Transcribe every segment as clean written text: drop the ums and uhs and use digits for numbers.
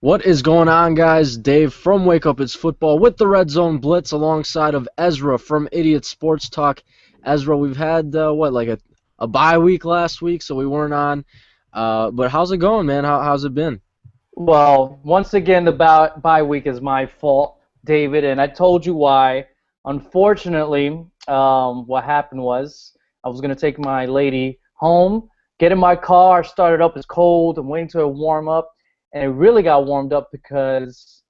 What is going on, guys? Dave from Wake Up It's Football with the Red Zone Blitz alongside of Ezra from Idiot Sports Talk. Ezra, we've had, a bye week last week, so we weren't on. But how's it going, man? How's it been? Well, once again, the bye week is my fault, David, and I told you why. Unfortunately, what happened was I was going to take my lady home, get in my car, start it up. It's cold. I'm waiting to warm up, and it really got warmed up because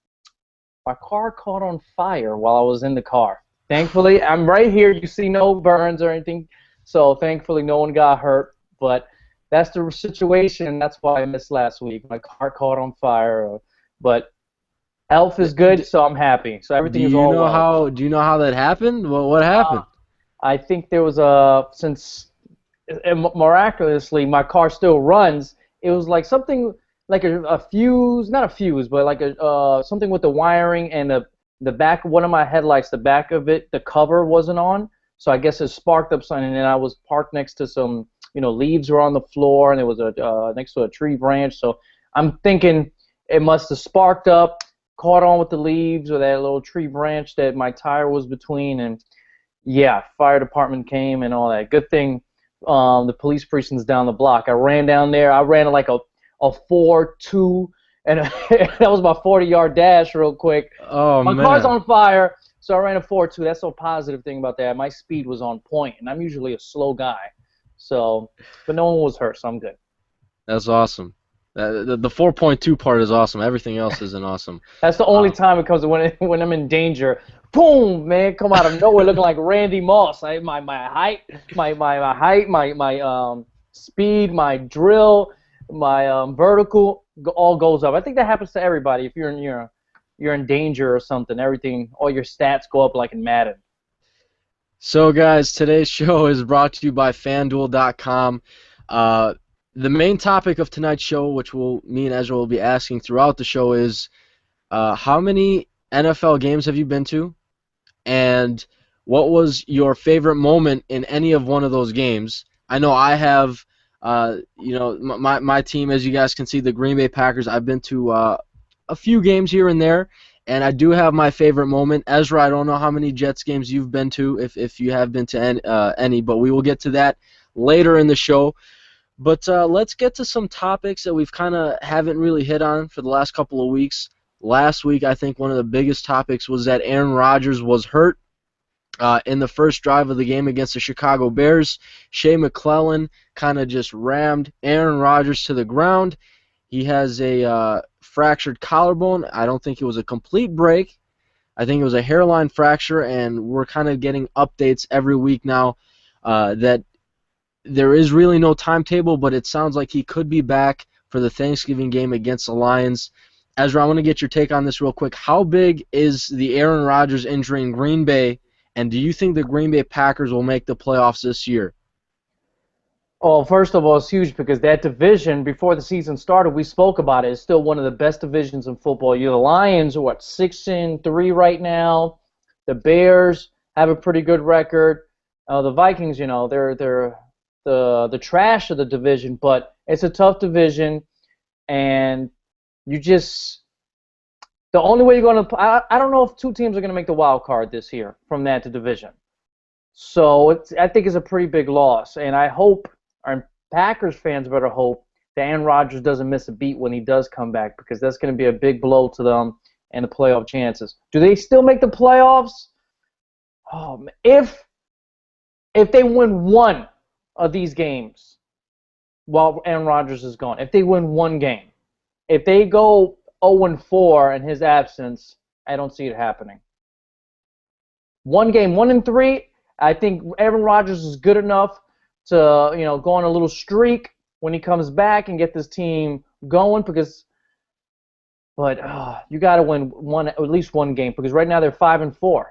my car caught on fire while I was in the car. Thankfully, I'm right here. You see no burns or anything, so thankfully no one got hurt, but that's the situation. That's why I missed last week. My car caught on fire, but health is good, so I'm happy. So Do everything is you all know well. how that happened? What happened? I think there was miraculously my car still runs. It was like something like a fuse, not a fuse, but like something with the wiring and the back of one of my headlights, the back of it, the cover wasn't on. So I guess it sparked up something, and I was parked next to some, leaves were on the floor, and it was next to a tree branch. So I'm thinking it must have sparked up, caught on with the leaves or that little tree branch that my tire was between, and yeah, fire department came and all that. Good thing the police precinct's down the block. I ran down there. I ran like a 4-2, and that was my 40-yard dash real quick. Oh, My car's man. on fire, so I ran a 4-2. That's the positive thing about that. My speed was on point, and I'm usually a slow guy. So, but no one was hurt, so I'm good. That's awesome. The 4.2 part is awesome. Everything else isn't awesome. That's the only time it comes when I'm in danger. Boom, man, come out of nowhere looking like Randy Moss. My height, my speed, my drill, my vertical all goes up. I think that happens to everybody. If you're in danger or something, all your stats go up like in Madden. So, guys, today's show is brought to you by FanDuel.com. The main topic of tonight's show, which me and Ezra will be asking throughout the show, is how many NFL games have you been to, and what was your favorite moment in any of one of those games? I know I have, my team, as you guys can see, the Green Bay Packers. I've been to a few games here and there, and I do have my favorite moment. Ezra, I don't know how many Jets games you've been to, if you have been to any, but we will get to that later in the show. But let's get to some topics that we've kind of haven't really hit on for the last couple of weeks. Last week, I think one of the biggest topics was that Aaron Rodgers was hurt in the first drive of the game against the Chicago Bears. Shea McClellan kind of just rammed Aaron Rodgers to the ground. He has a fractured collarbone. I don't think it was a complete break. I think it was a hairline fracture, and we're kind of getting updates every week now that there is really no timetable, but it sounds like he could be back for the Thanksgiving game against the Lions. Ezra, I want to get your take on this real quick. How big is the Aaron Rodgers injury in Green Bay, and do you think the Green Bay Packers will make the playoffs this year? Well, first of all, it's huge because that division, before the season started, we spoke about it. It's still one of the best divisions in football. The Lions are, 6-3 right now. The Bears have a pretty good record. The Vikings, they're the trash of the division, but it's a tough division, and the only way you're going to, I don't know if two teams are going to make the wild card this year from that division. So I think it's a pretty big loss, and I hope, our Packers fans better hope, that Aaron Rodgers doesn't miss a beat when he does come back, because that's going to be a big blow to them and the playoff chances. Do they still make the playoffs? Oh, man. If they win one of these games while Aaron Rodgers is gone, if they win one game, if they go 0-4 in his absence, I don't see it happening. One game, 1-3, I think Aaron Rodgers is good enough to, go on a little streak when he comes back and get this team going. But you got to win at least one game, because right now they're 5-4,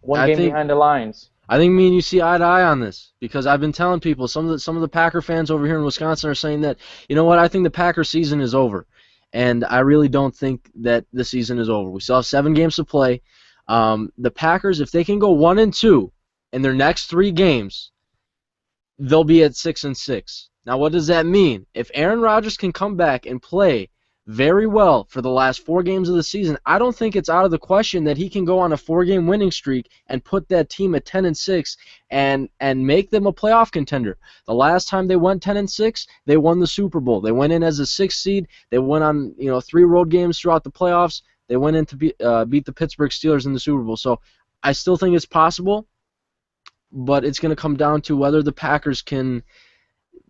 one game behind the Lions. I think me and you see eye to eye on this, because I've been telling people, some of the Packer fans over here in Wisconsin are saying that, you know what, I think the Packer season is over. And I really don't think that the season is over. We still have 7 games to play. The Packers, if they can go 1-2 in their next 3 games, they'll be at 6-6. Now, what does that mean? If Aaron Rodgers can come back and play very well for the last 4 games of the season, I don't think it's out of the question that he can go on a 4-game winning streak and put that team at 10-6 and make them a playoff contender. The last time they went 10-6, they won the Super Bowl. They went in as a 6th seed. They went on 3 road games throughout the playoffs. They went in to beat the Pittsburgh Steelers in the Super Bowl. So I still think it's possible, but it's going to come down to whether the Packers can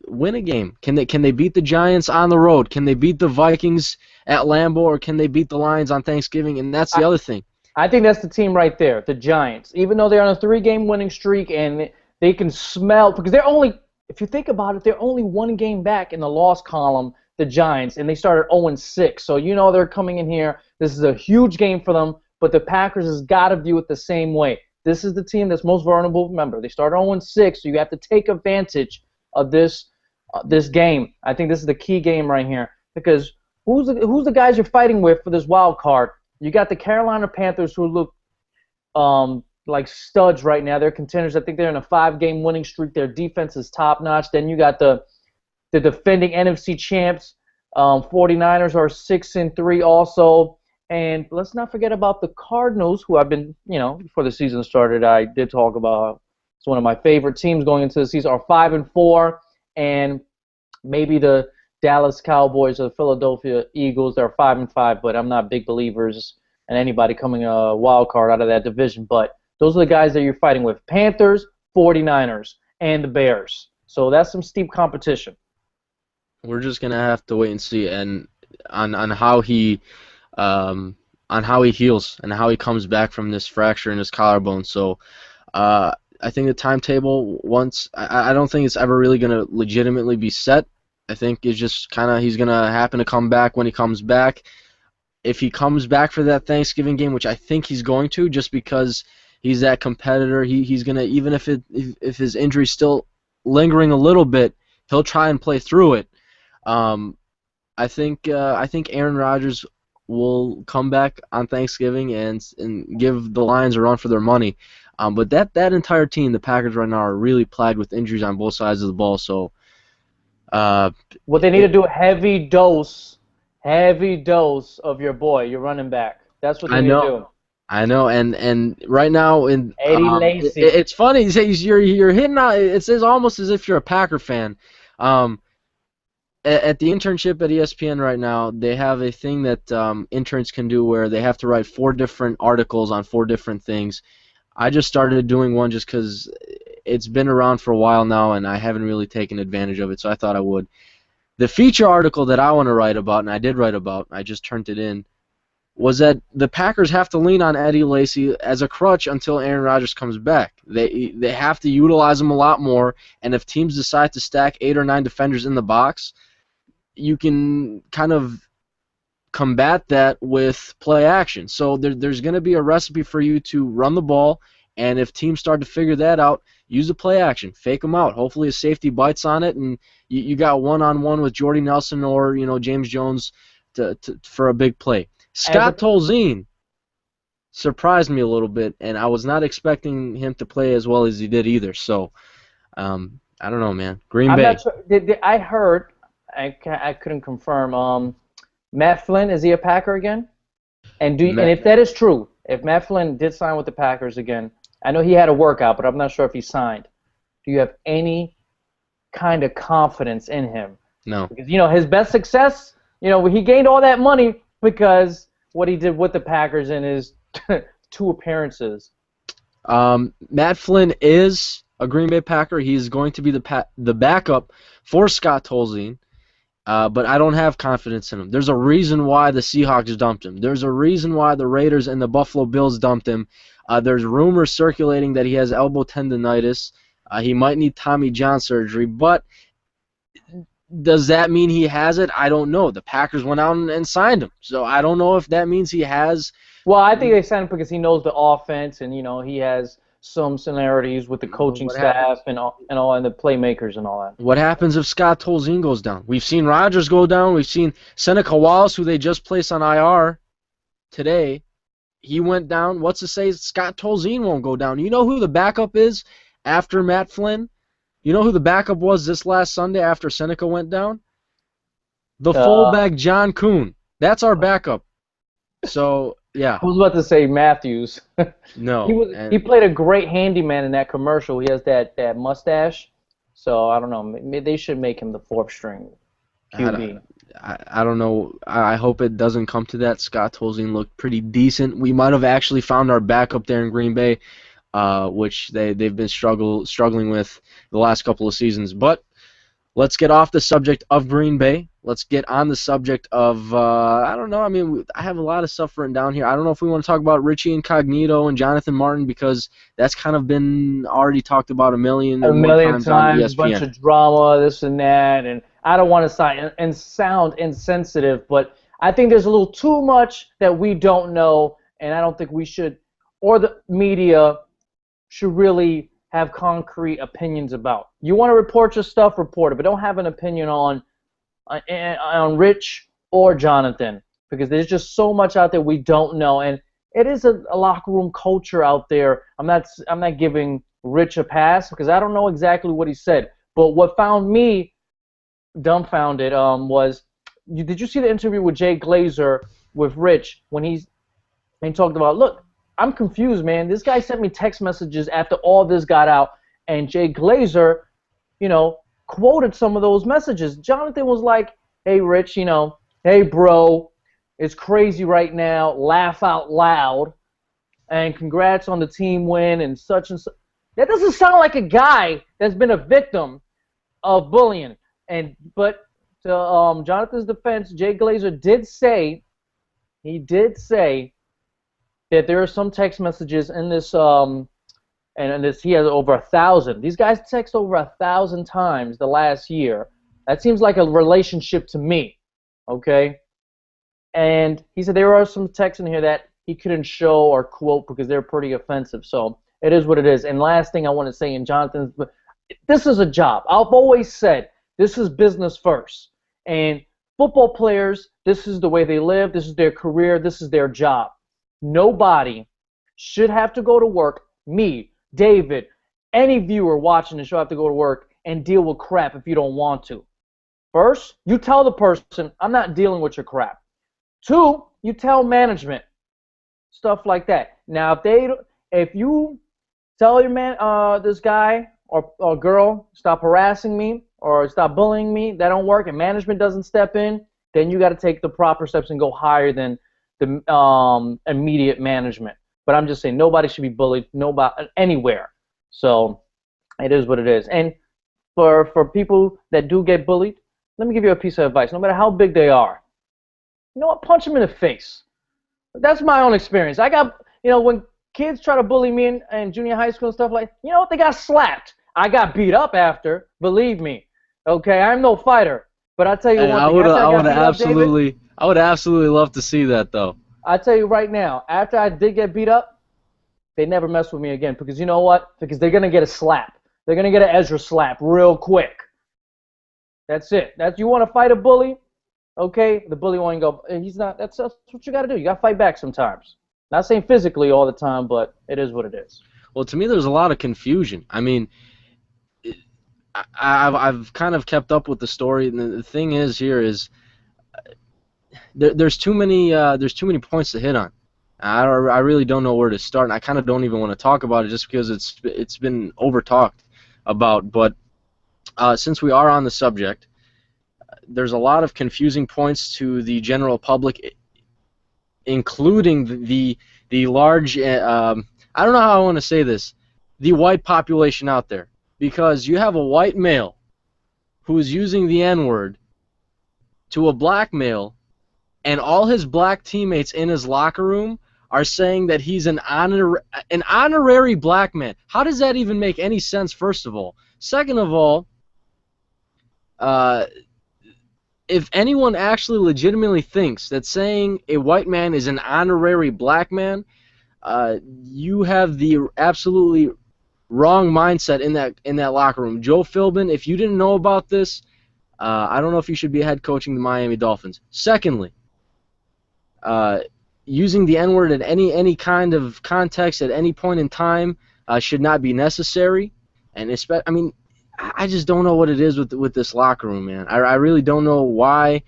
win a game. Can they beat the Giants on the road? Can they beat the Vikings at Lambeau, or can they beat the Lions on Thanksgiving? And that's the other thing. I think that's the team right there, the Giants. Even though they're on a 3-game winning streak and they can smell, because they're only, if you think about it, they're only 1 game back in the loss column, the Giants, and they started 0-6. So they're coming in here. This is a huge game for them, but the Packers has got to view it the same way. This is the team that's most vulnerable. Remember, they started 0-6, so you have to take advantage of this game. I think this is the key game right here, because who's the guys you're fighting with for this wild card? You got the Carolina Panthers, who look like studs right now. They're contenders. I think they're in a 5-game winning streak. Their defense is top notch. Then you got the defending NFC champs. 49ers are 6-3 also. And let's not forget about the Cardinals, who I've been, before the season started, I did talk about. It's one of my favorite teams going into the season. Are 5-4, and maybe the Dallas Cowboys or the Philadelphia Eagles. They're 5-5, but I'm not big believers in anybody coming a wild card out of that division. But those are the guys that you're fighting with: Panthers, 49ers, and the Bears. So that's some steep competition. We're just gonna have to wait and see, and on how he heals and how he comes back from this fracture in his collarbone. So I think the timetable, I don't think it's ever really going to legitimately be set. I think it's just he's going to happen to come back when he comes back. If he comes back for that Thanksgiving game, which I think he's going to, just because he's that competitor, he's going to, even if his injury's still lingering a little bit, he'll try and play through it. I think Aaron Rodgers will come back on Thanksgiving and give the Lions a run for their money. But that entire team, the Packers right now, are really plagued with injuries on both sides of the ball. So what they need to do, heavy dose of your boy, your running back. That's what they need to do. I know, and right now Eddie Lacy. It's funny. You're hitting out. It's almost as if you're a Packer fan. At the internship at ESPN right now, they have a thing that interns can do where they have to write 4 different articles on 4 different things. I just started doing one just because it's been around for a while now, and I haven't really taken advantage of it, so I thought I would. The feature article that I want to write about, and I did write about, I just turned it in, was that the Packers have to lean on Eddie Lacy as a crutch until Aaron Rodgers comes back. They have to utilize him a lot more, and if teams decide to stack 8 or 9 defenders in the box, you can kind of combat that with play action. So there's going to be a recipe for you to run the ball, and if teams start to figure that out, use the play action, fake them out. Hopefully a safety bites on it, and you got one-on-one with Jordy Nelson or James Jones for a big play. Scott Tolzien surprised me a little bit, and I was not expecting him to play as well as he did either. So I don't know, man. Green Bay. Not sure. I heard, I couldn't confirm. Matt Flynn, is he a Packer again? And if that is true, if Matt Flynn did sign with the Packers again, I know he had a workout, but I'm not sure if he signed. Do you have any kind of confidence in him? No. Because his best success, he gained all that money because what he did with the Packers in his 2 appearances. Matt Flynn is a Green Bay Packer. He's going to be the backup for Scott Tolzien. But I don't have confidence in him. There's a reason why the Seahawks dumped him. There's a reason why the Raiders and the Buffalo Bills dumped him. There's rumors circulating that he has elbow tendonitis. He might need Tommy John surgery. But does that mean he has it? I don't know. The Packers went out and signed him. So I don't know if that means he has. Well, I think they signed him because he knows the offense, and he has some similarities with the coaching staff and the playmakers and all that. What happens if Scott Tolzien goes down? We've seen Rodgers go down. We've seen Seneca Wallace, who they just placed on IR today. He went down. What's to say Scott Tolzien won't go down? You know who the backup is after Matt Flynn? You know who the backup was this last Sunday after Seneca went down? The fullback John Kuhn. That's our backup. So yeah, I was about to say Matthews. no, He and played a great handyman in that commercial. He has that mustache. So I don't know. Maybe they should make him the fourth string I, don't- QB. I don't know. I hope it doesn't come to that. Scott Tolzien looked pretty decent. We might have actually found our backup there in Green Bay, which they've been struggling with the last couple of seasons. But let's get off the subject of Green Bay. Let's get on the subject of, I don't know, I mean, I have a lot of stuff written down here. I don't know if we want to talk about Richie Incognito and Jonathan Martin because that's kind of been already talked about a million A and one million times on times, bunch ESPN. of drama, this and that, and I don't want to sound insensitive, but I think there's a little too much that we don't know, and I don't think we should, or the media should really have concrete opinions about. You want to report your stuff, report it, but don't have an opinion on Rich or Jonathan because there's just so much out there we don't know, and it is a locker room culture out there. I'm not giving Rich a pass because I don't know exactly what he said, but what found me dumbfounded was did you see the interview with Jay Glazer with Rich when he talked about, look, I'm confused, man. This guy sent me text messages after all this got out, and Jay Glazer, quoted some of those messages. Jonathan was like, hey, Rich, hey, bro, it's crazy right now. Laugh out loud, and congrats on the team win and such and such. That doesn't sound like a guy that's been a victim of bullying. But to Jonathan's defense, Jay Glazer did say that there are some text messages in this and this he has over 1,000. These guys text over 1,000 times the last year. That seems like a relationship to me, okay? And he said there are some texts in here that he couldn't show or quote because they're pretty offensive. So it is what it is. And last thing I want to say in Jonathan's, this is a job. I've always said this is business first. And football players, this is the way they live. This is their career. This is their job. Nobody should have to go to work, me, David, any viewer watching the show have to go to work and deal with crap if you don't want to. First, you tell the person, I'm not dealing with your crap. Two, you tell management, stuff like that. Now, if you tell your this guy or girl, stop harassing me or stop bullying me, that don't work, and management doesn't step in, then you got to take the proper steps and go higher than the immediate management. But I'm just saying nobody should be bullied anywhere. So it is what it is. And for people that do get bullied, let me give you a piece of advice. No matter how big they are, you know what? Punch them in the face. That's my own experience. I got, when kids try to bully me in junior high school and stuff like, they got slapped. I got beat up after, believe me. Okay, I'm no fighter. But I tell you Hey, one I thing. would absolutely love to see that though. I tell you right now, after I did get beat up, they never mess with me again because you know what? Because they're gonna get a slap. They're gonna get an Ezra slap real quick. That's it. You want to fight a bully? Okay, the bully won't go. He's not. That's what you got to do. You got to fight back sometimes. Not saying physically all the time, but it is what it is. Well, to me, there's a lot of confusion. I mean, I've kind of kept up with the story, and the thing is here is there's too many points to hit on. I really don't know where to start, and I kind of don't even want to talk about it just because it's been over talked about. But since we are on the subject, there's a lot of confusing points to the general public, including the large. I don't know how I want to say this, the white population out there, because you have a white male who is using the N-word to a black male, and all his black teammates in his locker room are saying that he's an honorary black man. How does that even make any sense, first of all? Second of all, if anyone actually legitimately thinks that saying a white man is an honorary black man, you have the absolutely wrong mindset in that locker room. Joe Philbin, if you didn't know about this, I don't know if you should be head coaching the Miami Dolphins. Secondly, using the N-word in any kind of context at any point in time should not be necessary. And I just don't know what it is with this locker room, man. I really don't know why.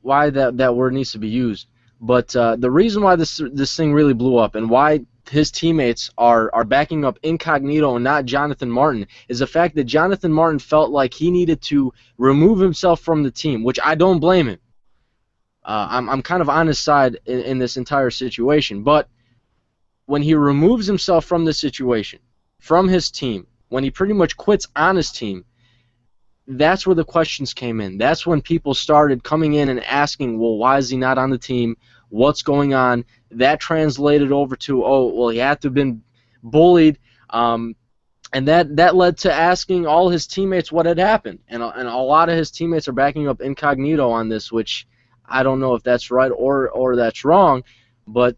why that word needs to be used. But the reason why this thing really blew up and why his teammates are backing up Incognito and not Jonathan Martin is the fact that Jonathan Martin felt like he needed to remove himself from the team, which I don't blame him. I'm kind of on his side in this entire situation. But when he removes himself from the situation, from his team, when he pretty much quits on his team, that's where the questions came in. That's when people started coming in and asking, well, why is he not on the team? What's going on? That translated over to, oh, well, he had to have been bullied. And that led to asking all his teammates what had happened. And a lot of his teammates are backing up Incognito on this, which I don't know if that's right or that's wrong. But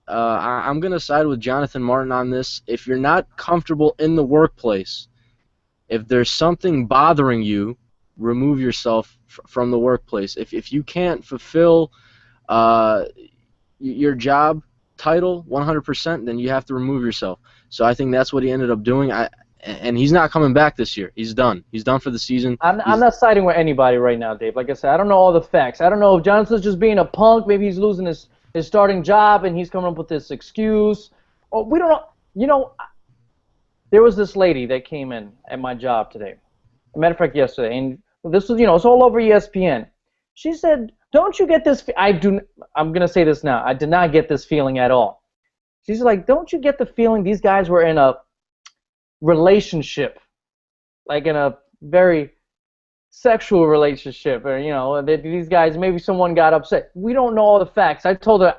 I'm going to side with Jonathan Martin on this. If you're not comfortable in the workplace, if there's something bothering you, remove yourself from the workplace. If you can't fulfill your job title 100%, then you have to remove yourself. So I think that's what he ended up doing. And he's not coming back this year. He's done. He's done for the season. I'm not siding with anybody right now, Dave. Like I said, I don't know all the facts. I don't know if Johnson's just being a punk. Maybe he's losing his starting job and he's coming up with this excuse. Oh, we don't know. You know, there was this lady that came in at my job today. As a matter of fact, yesterday, and this was, it's all over ESPN. She said, "Don't you get this?" I'm gonna say this now. I did not get this feeling at all. She's like, "Don't you get the feeling these guys were in a relationship, like in a very sexual relationship, or these guys, maybe someone got upset." We don't know all the facts. I told her,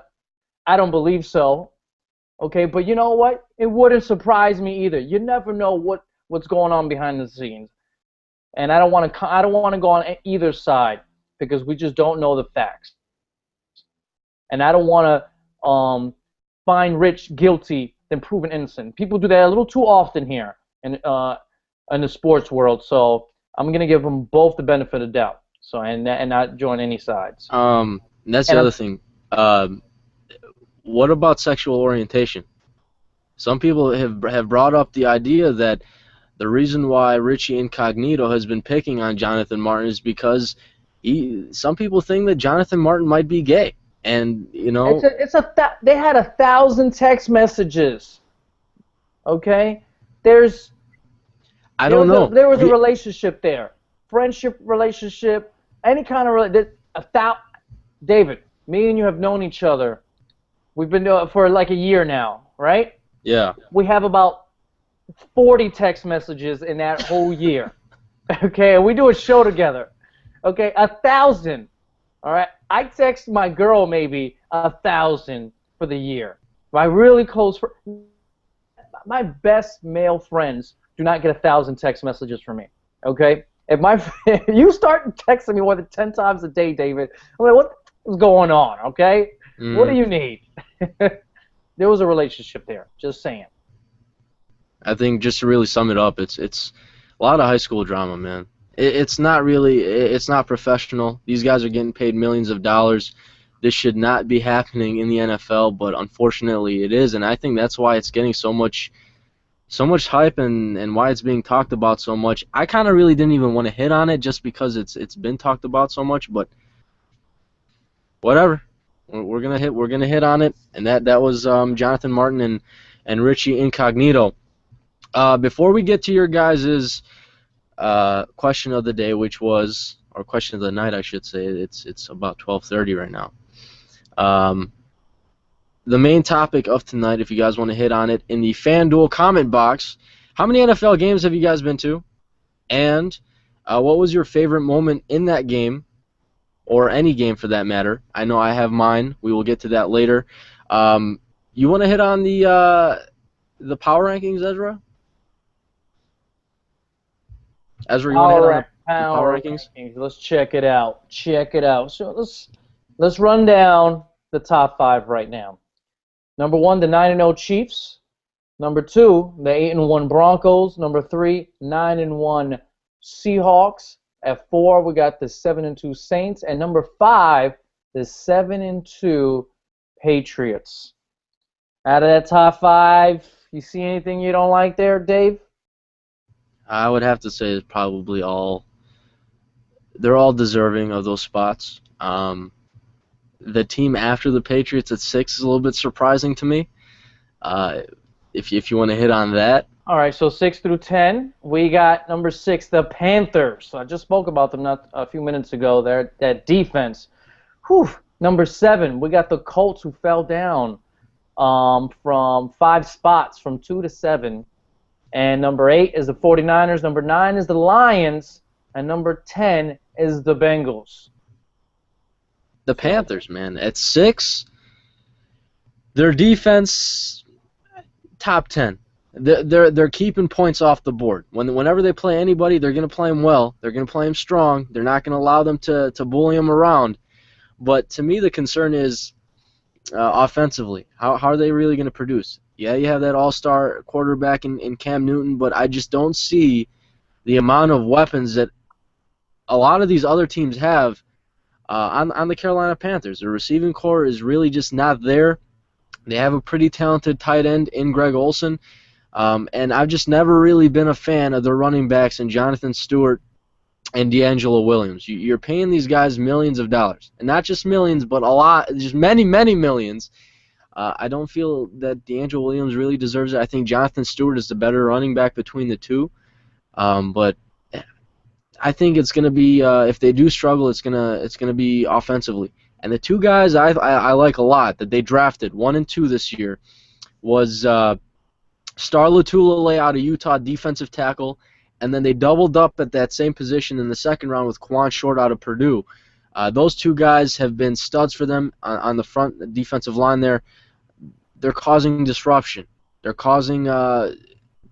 I don't believe so. Okay, but you know what? It wouldn't surprise me either. You never know what's going on behind the scenes, and I don't want to go on either side because we just don't know the facts, and I don't want to find Rich guilty than proven innocent. People do that a little too often here in the sports world. So I'm gonna give them both the benefit of the doubt. So and not join any sides. That's the other thing. What about sexual orientation? Some people have brought up the idea that the reason why Richie Incognito has been picking on Jonathan Martin is because some people think that Jonathan Martin might be gay, and they had 1,000 text messages. Okay, I don't know. There was a relationship there, friendship relationship, any kind of David, me and you have known each other. We've been doing it for like a year now, right? Yeah. We have about 40 text messages in that whole year. Okay, and we do a show together. Okay, 1,000. All right, I text my girl maybe 1,000 for the year. My really close my best male friends do not get 1,000 text messages from me. Okay, if you start texting me more than 10 times a day, David, I'm like, what is going on? Okay, what do you need? There was a relationship there. Just saying. I think just to really sum it up, it's a lot of high school drama, man. It's not professional. These guys are getting paid millions of dollars. This should not be happening in the NFL, but unfortunately it is, and I think that's why it's getting so much hype and why it's being talked about so much. I kind of really didn't even want to hit on it just because it's been talked about so much, but whatever. We're gonna hit on it, and that was Jonathan Martin and Richie Incognito. Before we get to your guys' question of the day, or question of the night, I should say. It's about 12:30 right now. The main topic of tonight, if you guys want to hit on it, in the FanDuel comment box, how many NFL games have you guys been to? And what was your favorite moment in that game, or any game for that matter? I know I have mine. We will get to that later. You want to hit on the power rankings, Ezra? Ezra, you want to hit on the power rankings? Let's check it out. So let's run down the top 5 right now. Number 1, the 9-0 Chiefs. Number 2, the 8-1 Broncos. Number 3, 9-1 Seahawks. At 4, we got the 7-2 Saints. And number 5, the 7-2 Patriots. Out of that top 5, you see anything you don't like there, Dave? I would have to say it's probably they're all deserving of those spots. The team after the Patriots at 6 is a little bit surprising to me. If you want to hit on that. All right, so 6 through 10, we got number 6, the Panthers. I just spoke about them not a few minutes ago. That defense. Whew. Number 7, we got the Colts, who fell down from 5 spots, from 2 to 7. And number 8 is the 49ers. Number 9 is the Lions. And number 10 is the Bengals. The Panthers, man. At 6, their defense, top 10. They're keeping points off the board. Whenever they play anybody, they're going to play them well. They're going to play them strong. They're not going to allow them to bully them around. But to me, the concern is offensively. How are they really going to produce? Yeah, you have that all-star quarterback in Cam Newton, but I just don't see the amount of weapons that a lot of these other teams have on the Carolina Panthers. The receiving core is really just not there. They have a pretty talented tight end in Greg Olsen. And I've just never really been a fan of their running backs and Jonathan Stewart and D'Angelo Williams. You're paying these guys millions of dollars. And not just millions, but a lot, just many, many millions. I don't feel that D'Angelo Williams really deserves it. I think Jonathan Stewart is the better running back between the two. But I think it's going to be, if they do struggle, it's gonna be offensively. And the two guys I like a lot that they drafted, 1 and 2 this year, was Star Lotulelei out of Utah, defensive tackle, and then they doubled up at that same position in the second round with Quan Short out of Purdue. Those two guys have been studs for them on the front defensive line there. They're causing disruption. They're causing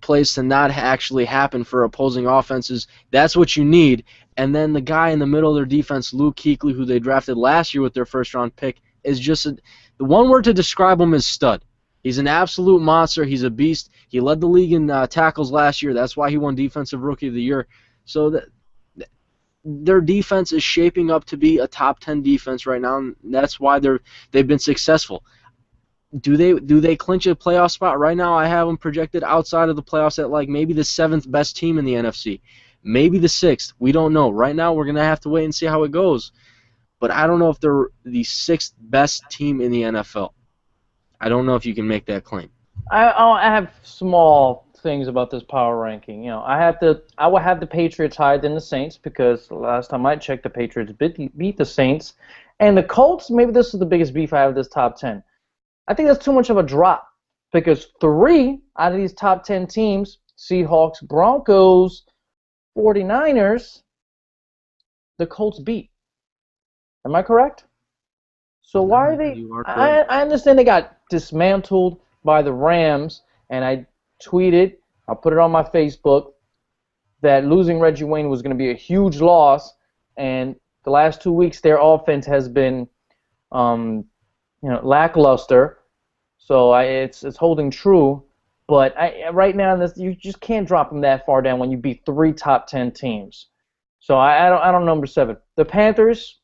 plays to not actually happen for opposing offenses. That's what you need. And then the guy in the middle of their defense, Luke Kuechly, who they drafted last year with their first-round pick, is just the one word to describe him is stud. He's an absolute monster. He's a beast. He led the league in tackles last year. That's why he won Defensive Rookie of the Year. So their defense is shaping up to be a top 10 defense right now, and that's why they've been successful. Do they clinch a playoff spot? Right now I have them projected outside of the playoffs at like maybe the 7th best team in the NFC. Maybe the 6th. We don't know. Right now we're going to have to wait and see how it goes. But I don't know if they're the 6th best team in the NFL. I don't know if you can make that claim. I have small things about this power ranking. You know, I would have the Patriots higher than the Saints because last time I checked, the Patriots beat the Saints, and the Colts. Maybe this is the biggest beef I have with this top 10. I think that's too much of a drop because 3 out of these top 10 teams, Seahawks, Broncos, 49ers, the Colts beat. Am I correct? So why are they? I understand they got dismantled by the Rams, and I tweeted, I'll put it on my Facebook, that losing Reggie Wayne was going to be a huge loss, and the last 2 weeks their offense has been, lackluster. So it's holding true, but right now you just can't drop them that far down when you beat 3 top 10 teams. So I don't number 7. The Panthers.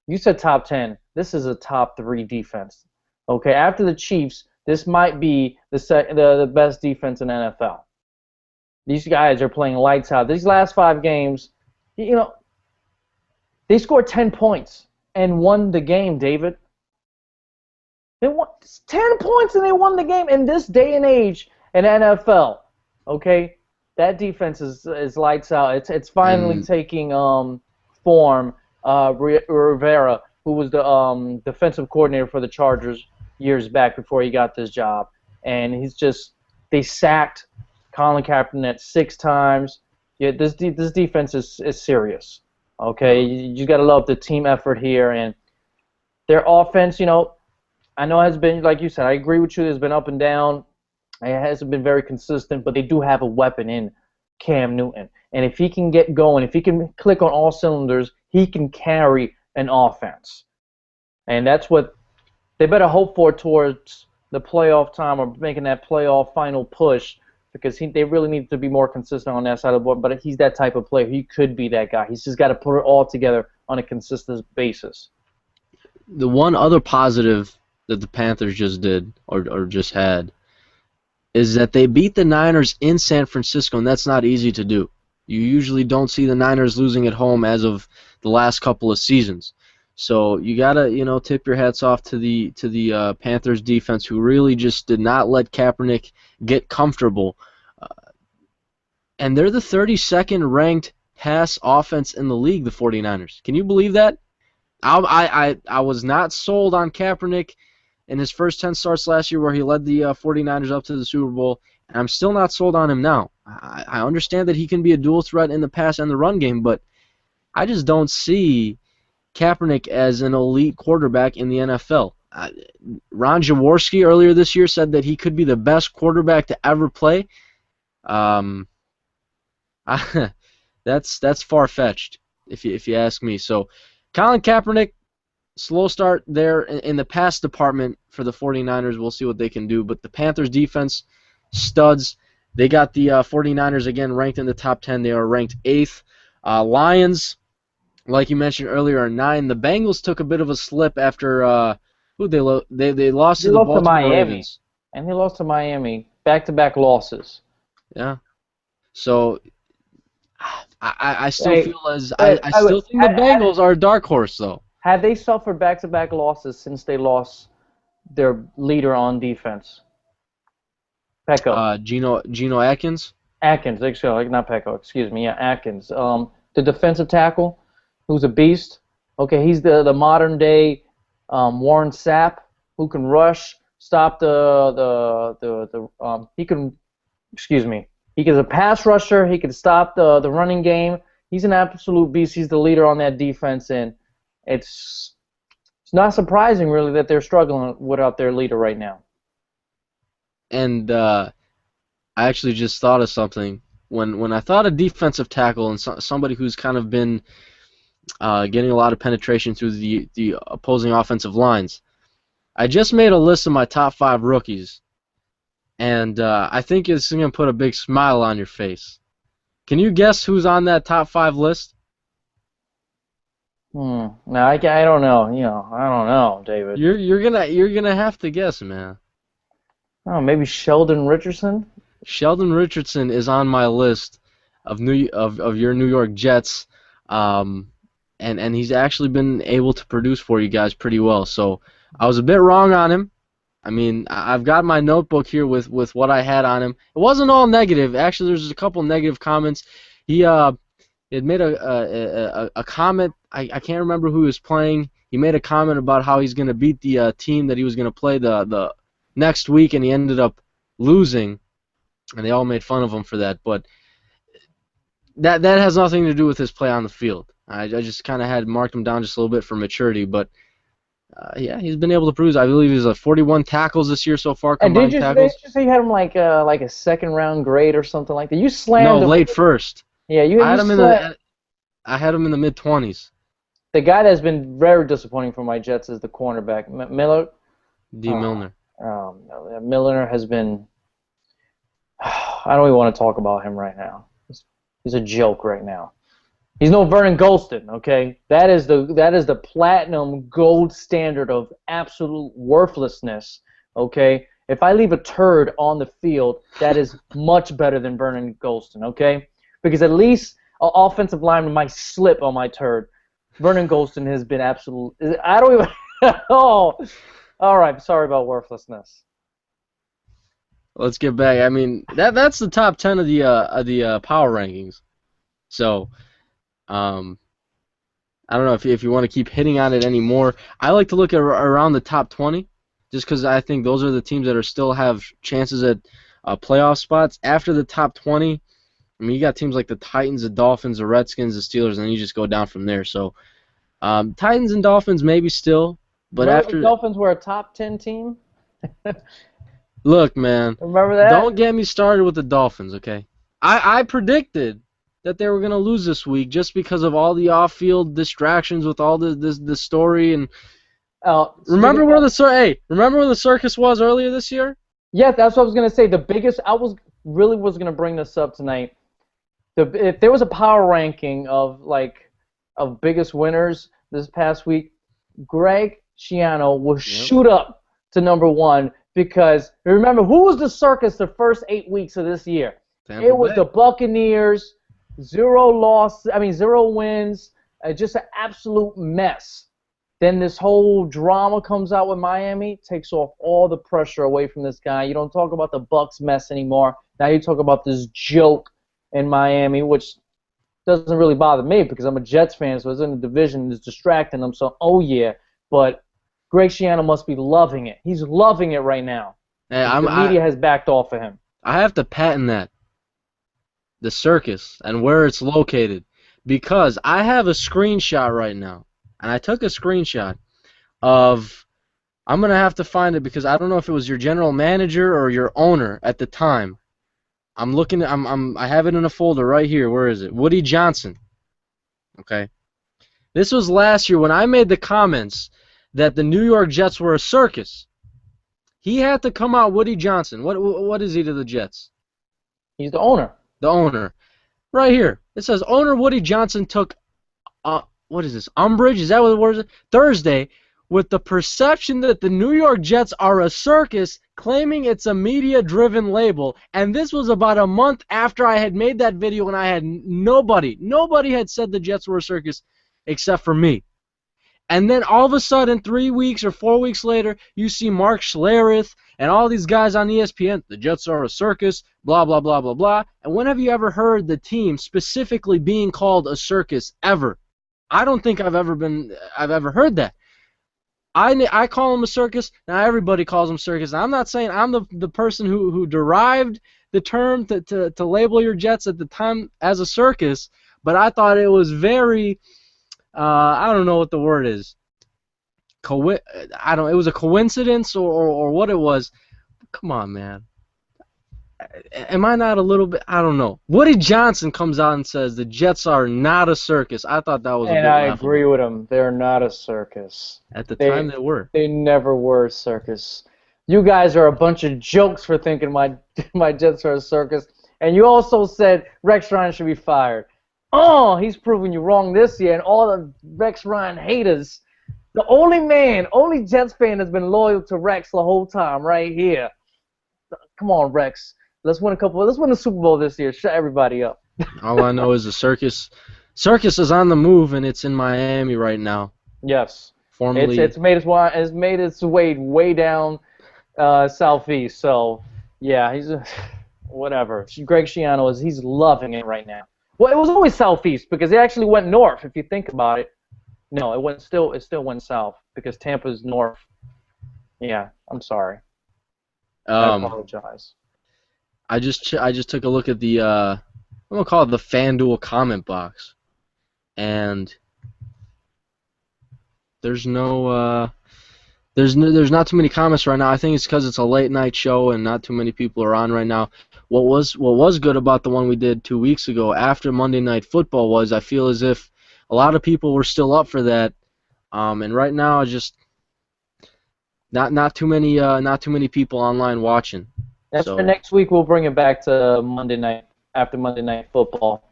You said top 10. This is a top 3 defense. Okay, after the Chiefs, this might be the best defense in NFL. These guys are playing lights out. These last 5 games, they scored 10 points and won the game, David. They won 10 points and they won the game in this day and age in NFL. Okay, that defense is lights out. It's finally taking form. Rivera, who was the defensive coordinator for the Chargers years back before he got this job, and they sacked Colin Kaepernick 6 times. Yeah, this defense is serious. Okay, you got to love the team effort here, and their offense. I know has been, like you said, I agree with you. It's been up and down. It hasn't been very consistent, but they do have a weapon in Cam Newton, and if he can get going, if he can click on all cylinders, he can carry an offense. And that's what they better hope for towards the playoff time or making that playoff final push because they really need to be more consistent on that side of the board. But he's that type of player. He could be that guy. He's just got to put it all together on a consistent basis. The one other positive that the Panthers just did or just had is that they beat the Niners in San Francisco, and that's not easy to do. You usually don't see the Niners losing at home as of the last couple of seasons. So you gotta, tip your hats off to the Panthers defense, who really just did not let Kaepernick get comfortable. Uh, and they're the 32nd ranked pass offense in the league, the 49ers. Can you believe that? I was not sold on Kaepernick in his first 10 starts last year, where he led the 49ers up to the Super Bowl, and I'm still not sold on him now. I understand that he can be a dual threat in the pass and the run game, but I just don't see Kaepernick as an elite quarterback in the NFL. Ron Jaworski earlier this year said that he could be the best quarterback to ever play. Um, that's far-fetched, if you ask me. So, Colin Kaepernick, slow start there in the pass department for the 49ers. We'll see what they can do. But the Panthers defense, studs. They got the 49ers again ranked in the top 10. They are ranked 8th. Lions, like you mentioned earlier, are 9. The Bengals took a bit of a slip after they lost They to the lost to Baltimore Miami, Ravens. and they lost to Miami. Back-to-back losses. Yeah. So I still Hey, feel I still think the Bengals are a dark horse, though. have they suffered back-to-back losses since they lost their leader on defense? Pecco. Geno Atkins. Atkins, not Pecco, excuse me, yeah, Atkins. The defensive tackle, who's a beast. Okay, he's the modern day Warren Sapp, who can rush, stop he can, excuse me, he is a pass rusher, he can stop the running game. He's an absolute beast. He's the leader on that defense, and it's not surprising really that they're struggling without their leader right now. And I actually just thought of something. When I thought of defensive tackle and somebody who's kind of been getting a lot of penetration through the opposing offensive lines, I just made a list of my top 5 rookies, and I think it's going to put a big smile on your face. Can you guess who's on that top 5 list? No, I don't know. I don't know, David. You're gonna have to guess, man. Oh, maybe Sheldon Richardson. Sheldon Richardson is on my list of your New York Jets, and he's actually been able to produce for you guys pretty well. So I was a bit wrong on him. I mean, I've got my notebook here with what I had on him. It wasn't all negative. Actually, there's a couple negative comments. He had made a comment. I can't remember who he was playing. He made a comment about how he's going to beat the team that he was going to play the next week, and he ended up losing, and they all made fun of him for that. But that has nothing to do with his play on the field. I just kind of had marked him down just a little bit for maturity, but yeah, he's been able to produce. I believe he's 41 tackles this year so far, combined tackles. Did you say you had him like a second-round grade or something like that? You slammed him. No, late first. Yeah, I had him in the mid-20s. The guy that's been very disappointing for my Jets is the cornerback, Miller. Milner. No, Milner has been. I don't even want to talk about him right now. He's a joke right now. He's no Vernon Golston, okay? That is the platinum gold standard of absolute worthlessness, okay? If I leave a turd on the field, that is much better than Vernon Golston, okay? Because at least an offensive lineman might slip on my turd. Vernon Golston has been absolute. I don't even. Oh, all right. Sorry about worthlessness. Let's get back. I mean, that's the top 10 of the power rankings. So, I don't know if you want to keep hitting on it anymore. I like to look at around the top 20, just because I think those are the teams that still have chances at playoff spots. After the top 20, I mean, you got teams like the Titans, the Dolphins, the Redskins, the Steelers, and then you just go down from there. So, Titans and Dolphins maybe still, but remember after the Dolphins were a top 10 team. Look, man. Remember that? Don't get me started with the Dolphins, okay? I predicted that they were going to lose this week just because of all the off-field distractions with all the story and. Remember where the circus was earlier this year? Yeah, that's what I was going to say. The biggest I was going to bring this up tonight. If there was a power ranking of biggest winners this past week, Greg Schiano will shoot up to number 1 because remember who was the circus the first 8 weeks of this year? It was the Buccaneers, 0 wins, just an absolute mess. Then this whole drama comes out with Miami, takes off all the pressure away from this guy. You don't talk about the Bucks mess anymore. Now you talk about this joke in Miami, which doesn't really bother me because I'm a Jets fan, so it's in the division, it's distracting them. So, oh yeah, but Greg Schiano must be loving it. He's loving it right now. Hey, The media has backed off of him. I have to patent that, the circus, and where it's located, because I have a screenshot right now, and I took a screenshot of, I'm going to have to find it because I don't know if it was your general manager or your owner at the time. I'm looking, I have it in a folder right here. Where is it? Woody Johnson. Okay. This was last year when I made the comments that the New York Jets were a circus. He had to come out, Woody Johnson. What is he to the Jets? He's the owner. The owner. Right here. It says, owner Woody Johnson took, what is this, umbrage? Is that what the word is? Thursday, with the perception that the New York Jets are a circus, claiming it's a media-driven label. And this was about a month after I had made that video and I had nobody had said the Jets were a circus except for me. And then all of a sudden, 3 weeks or 4 weeks later, you see Mark Schlereth and all these guys on ESPN, the Jets are a circus, blah, blah, blah, blah, blah. And when have you ever heard the team specifically being called a circus ever? I don't think I've ever heard that. I call them a circus. Now everybody calls them circus. Now, I'm not saying I'm the person who derived the term to label your Jets at the time as a circus, but I thought it was very, I don't know what the word is. It was a coincidence or what it was. Come on, man. Am I not a little bit? I don't know. Woody Johnson comes out and says the Jets are not a circus. I thought that was a bit laughable. And I agree with him. They're not a circus. At the time, they were. They never were a circus. You guys are a bunch of jokes for thinking my Jets are a circus. And you also said Rex Ryan should be fired. Oh, he's proven you wrong this year. And all the Rex Ryan haters. The only Jets fan that's been loyal to Rex the whole time right here. Come on, Rex. Let's win the Super Bowl this year. Shut everybody up. All I know is the circus is on the move, and it's in Miami right now. Yes. Formerly, it's made its way down southeast. So yeah, he's whatever. Greg Schiano he's loving it right now. Well, it was always southeast because it actually went north. If you think about it, no, it still went south because Tampa's north. Yeah, I'm sorry. I apologize. I just took a look at the I'm gonna call it the FanDuel comment box, and there's not too many comments right now. I think it's because it's a late night show and not too many people are on right now. What was good about the one we did 2 weeks ago after Monday Night Football was I feel as if a lot of people were still up for that, and right now just not too many people online watching. For next week, we'll bring it back to Monday night after Monday Night Football.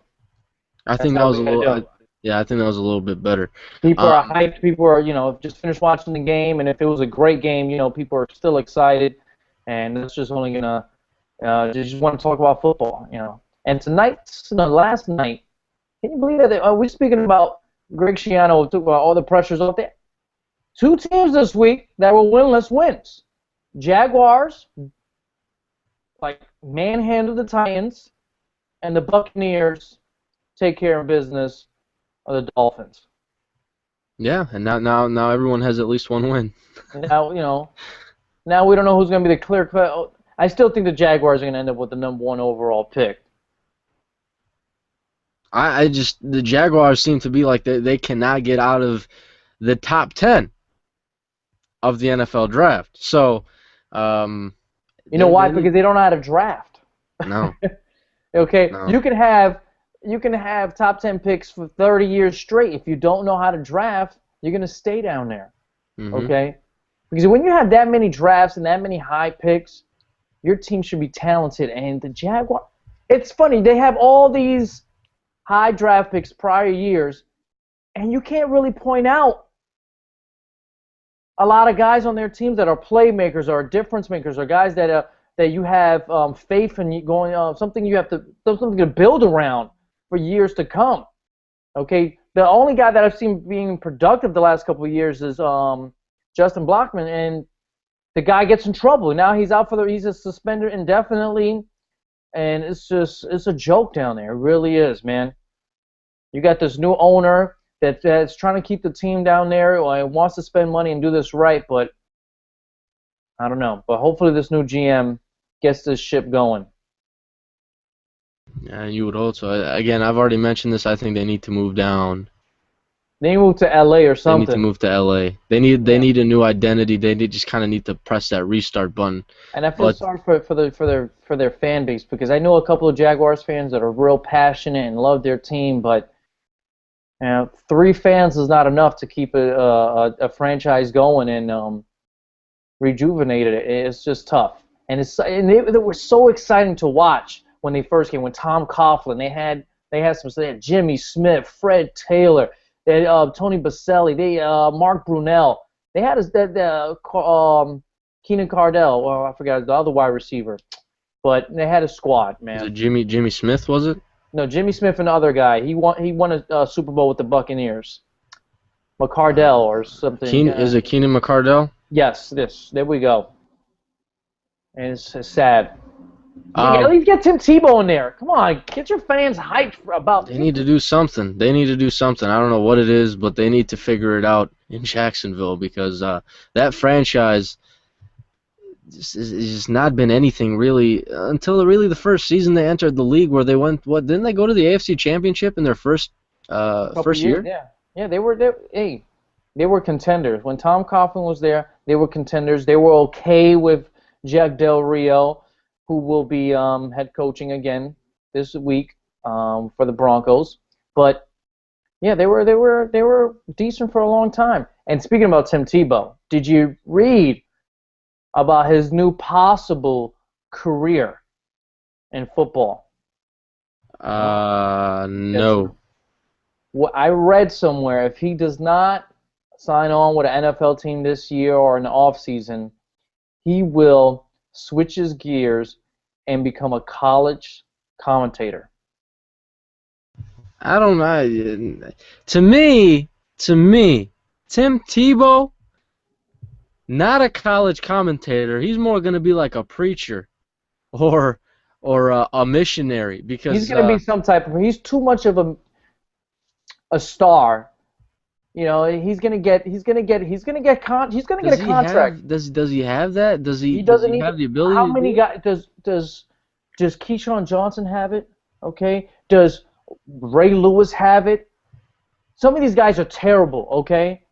I think that was a little. Yeah, I think that was a little bit better. People are hyped. People are, just finished watching the game, and if it was a great game, people are still excited, and it's just only gonna just want to talk about football, And last night, can you believe that? We're speaking about Greg Schiano, talking about all the pressures out there. 2 teams this week that were winless wins. Jaguars, manhandled the Titans, and the Buccaneers take care of business of the Dolphins. Yeah, and now everyone has at least one win. Now we don't know who's going to be the clear cut. I still think the Jaguars are going to end up with the #1 overall pick. The Jaguars seem to be like they cannot get out of the top 10 of the NFL draft. So, you know why? Because they don't know how to draft. No. Okay, no. You can have top 10 picks for 30 years straight. If you don't know how to draft, you're going to stay down there. Mm-hmm. Okay? Because when you have that many drafts and that many high picks, your team should be talented. And the Jaguars, it's funny, they have all these high draft picks prior years, and you can't really point out a lot of guys on their teams that are playmakers or difference makers or guys that you have faith in going something to build around for years to come. Okay, the only guy that I've seen being productive the last couple of years is Justin Blockman, and the guy gets in trouble. Now he's a suspended indefinitely, and it's a joke down there. It really is, man. You got this new owner that's trying to keep the team down there, or wants to spend money and do this right, but I don't know. But hopefully this new GM gets this ship going. Yeah, you would also. Again, I've already mentioned this. I think they need to move down. They move to LA or something. They need to move to LA. They need a new identity. They just kind of need to press that restart button. And I feel sorry for their fan base, because I know a couple of Jaguars fans that are real passionate and love their team, but 3 fans is not enough to keep a franchise going and rejuvenate it. It's just tough. And they were so exciting to watch when they first came. When Tom Coughlin, they had Jimmy Smith, Fred Taylor. They had Tony Baselli, Mark Brunell. They had Keenan Cardell. Well, I forgot the other wide receiver, but they had a squad, man. Was it Jimmy Smith? Was it? No, Jimmy Smith and the other guy. He won a Super Bowl with the Buccaneers. McCardell or something. Is it Keenan McCardell? Yes. There we go. And it's sad. At least get Tim Tebow in there. Come on, get your fans hyped about. They need to do something. I don't know what it is, but they need to figure it out in Jacksonville, because that franchise has just not been anything really until really the first season they entered the league, where they went. What, didn't they go to the AFC Championship in their first year? Yeah, they were contenders when Tom Coughlin was there. They were contenders. They were okay with Jack Del Rio, who will be head coaching again this week for the Broncos. But yeah, they were decent for a long time. And speaking about Tim Tebow, did you read about his new possible career in football? No. Well, I read somewhere if he does not sign on with an NFL team this year or in the offseason, he will switch his gears and become a college commentator. I don't know. To me, Tim Tebow, not a college commentator. He's more going to be like a preacher or a missionary, because he's going to be some type of. He's too much of a star. You know, he's gonna get a contract. Does he have that? Does he have the ability? How many guys does Keyshawn Johnson have it? Okay. Does Ray Lewis have it? Some of these guys are terrible. Okay.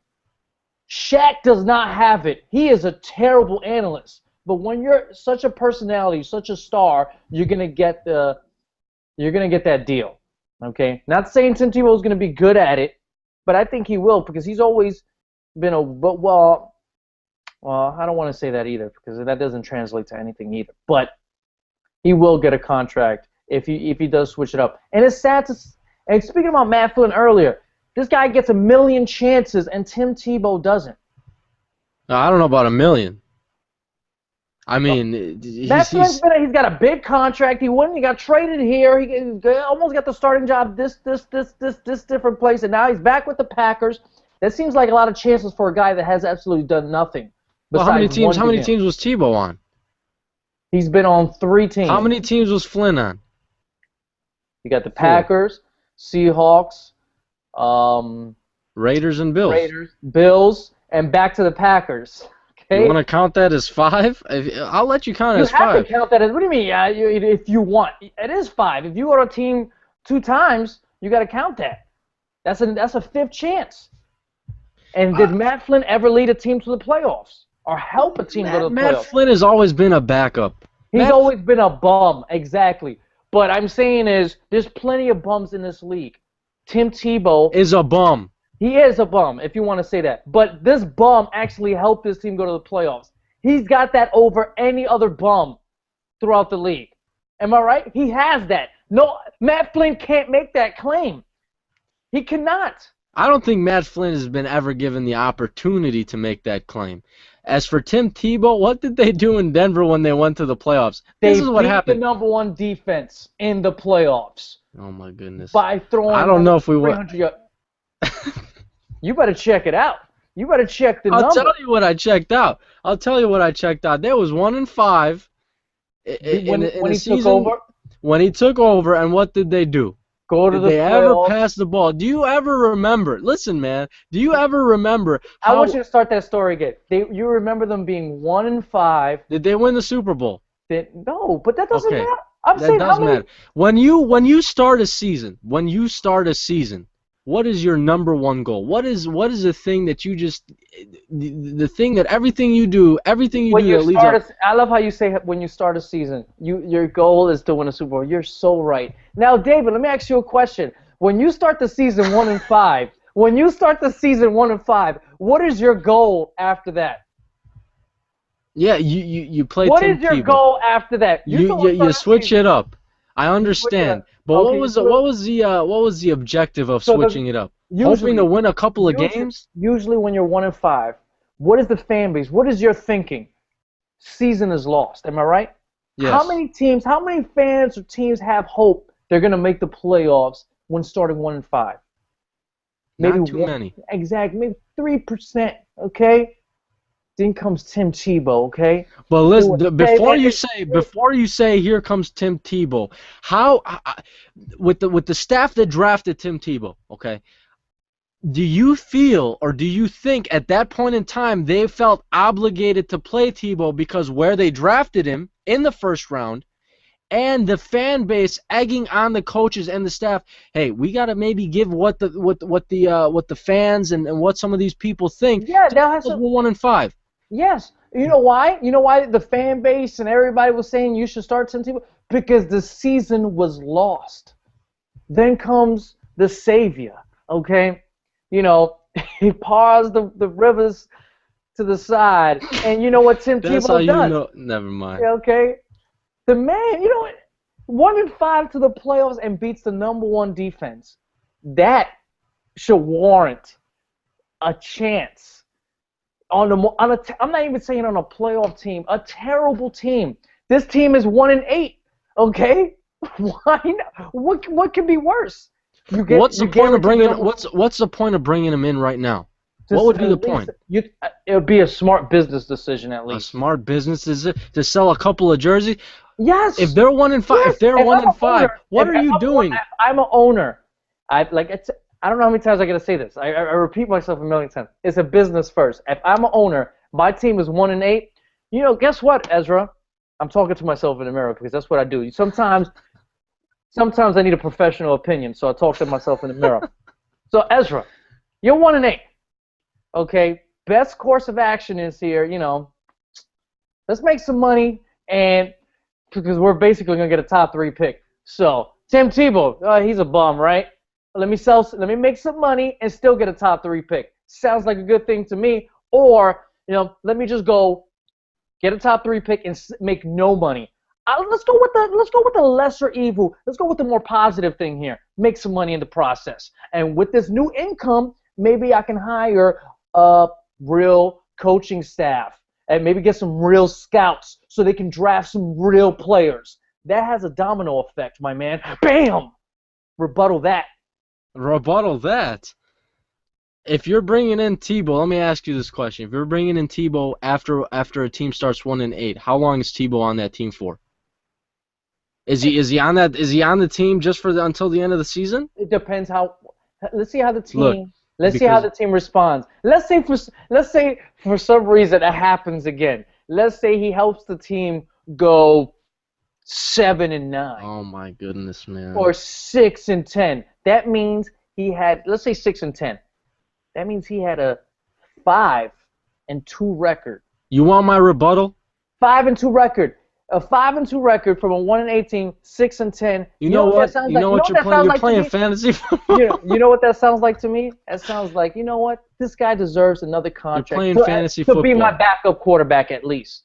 Shaq does not have it. He is a terrible analyst. But when you're such a personality, such a star, you're gonna get that deal. Okay. Not saying Tim Tebow is gonna be good at it, but I think he will, because he's always been well, I don't want to say that either, because that doesn't translate to anything either. But he will get a contract if he does switch it up. And it's sad to. And speaking about Matt Flynn earlier, this guy gets 1 million chances, and Tim Tebow doesn't. I don't know about 1 million. I mean, he's got a big contract. He got traded here. He almost got the starting job this different place, and now he's back with the Packers. That seems like a lot of chances for a guy that has absolutely done nothing. Well, how many teams was Tebow on? He's been on 3 teams. How many teams was Flynn on? You got the Packers, Seahawks, Raiders and Bills. Bills, and back to the Packers. You want to count that as 5? I'll let you count it as 5. You have to count that as. What do you mean? If you want, it is 5. If you go to a team 2 times, you got to count that. That's a 5th chance. And did Matt Flynn ever lead a team to the playoffs or help a team go to the playoffs? Matt Flynn has always been a backup. He's always been a bum, exactly. But I'm saying is, there's plenty of bums in this league. Tim Tebow is a bum. He is a bum, if you want to say that. But this bum actually helped his team go to the playoffs. He's got that over any other bum throughout the league. Am I right? He has that. No, Matt Flynn can't make that claim. He cannot. I don't think Matt Flynn has been ever given the opportunity to make that claim. As for Tim Tebow, what did they do in Denver when they went to the playoffs? This is what happened. They beat the #1 defense in the playoffs. Oh, my goodness. By throwing I don't know if we went. You better check it out. You better check the I'll number. tell you what I checked out. There was 1-5 in When the he took season over, when he took over, and what did they do? go to Did the they ever playoffs. pass the ball? Do you ever remember? Listen, man. Do you ever remember I want how you to start that story again. You remember them being 1-5. did they win the Super Bowl? No, but that doesn't Okay, matter. I'm that saying how does many. matter. When you start a season, what is your number one goal? What is the thing that you just the thing that everything you do When you that leads start, up? I love how you say when you start a season, your goal is to win a Super Bowl. You're so right. Now, David, let me ask you a question. When you start the season 1-5, what is your goal after that? Yeah, you play What Tim is your Tebow. goal after that? You told us You start the switch season. it up. I You switch it understand, up. but Okay, what was the objective of so switching it up? Hoping to usually, win a couple of usually, games? usually when you're 1-5, what is the fan base? What is your thinking? Season is lost. Am I right? How Yes. many teams, how many fans or teams have hope they're going to make the playoffs when starting 1-5? Maybe Not too one, many. exactly, maybe 3%. Okay. Then comes Tim Tebow. Okay. But listen, And- before you say here comes Tim Tebow, how with the staff that drafted Tim Tebow, okay? Do you feel or do you think at that point in time they felt obligated to play Tebow because where they drafted him in the first round and the fan base egging on the coaches and the staff, hey, we got to maybe give what the fans and what some of these people think. Yeah, that has We're to. 1-5. Yes. You know why? You know why the fan base and everybody was saying you should start Tim Tebow? Because the season was lost. Then comes the savior. Okay. You know, he paused the rivers to the side, and you know what Tim That's how Tebow you does? know. Never mind. Okay, the man, you know what? 1-5 to the playoffs and beats the number one defense. That should warrant a chance I'm not even saying on a playoff team, a terrible team. This team is 1-8. Okay, why not? What could be worse? What's the point of bringing number- what's the point of bringing him in right now? Just What would be at the least point? It would be a smart business decision at A least. smart business is it to sell a couple of jerseys? Yes. If they're 1-5, Yes. if they're If I'm 1-5, an owner, what if are you I'm doing? If I'm an owner. I don't know how many times I gotta say this. I repeat myself a million times. It's a business first. If I'm an owner, my team is 1-8. You know, guess what, Ezra? I'm talking to myself in the mirror because that's what I do. Sometimes I need a professional opinion, so I talk to myself in the mirror. So Ezra, you're 1-8. Okay, best course of action is here. You know, let's make some money, and because we're basically gonna get a top 3 pick. So Tim Tebow, he's a bum, right? Let me make some money and still get a top 3 pick. Sounds like a good thing to me. Or let me just go get a top 3 pick and make no money. Let's go with the lesser evil. Let's go with the more positive thing here. Make some money in the process. And with this new income, maybe I can hire a real coaching staff and maybe get some real scouts so they can draft some real players. That has a domino effect, my man. Bam! Rebuttal that. Rebuttal that. If you're bringing in Tebow, let me ask you this question: if you're bringing in Tebow after a team starts 1-8, how long is Tebow on that team for? Is he on the team just until the end of the season? It depends how. Let's see how the team. Look, let's see how the team responds. Let's say for some reason it happens again. Let's say he helps the team go 7-9. Oh my goodness, man. Or 6-10. That means he had. Let's say 6-10. That means he had a 5-2 record. You want my rebuttal? 5-2 record. A 5-2 record from a 1-8 team, 6-10. You know what? You're playing to fantasy me? football. You know what that sounds like to me? That sounds like, you know what? This guy deserves another contract. You're playing fantasy to be football. my backup quarterback at least.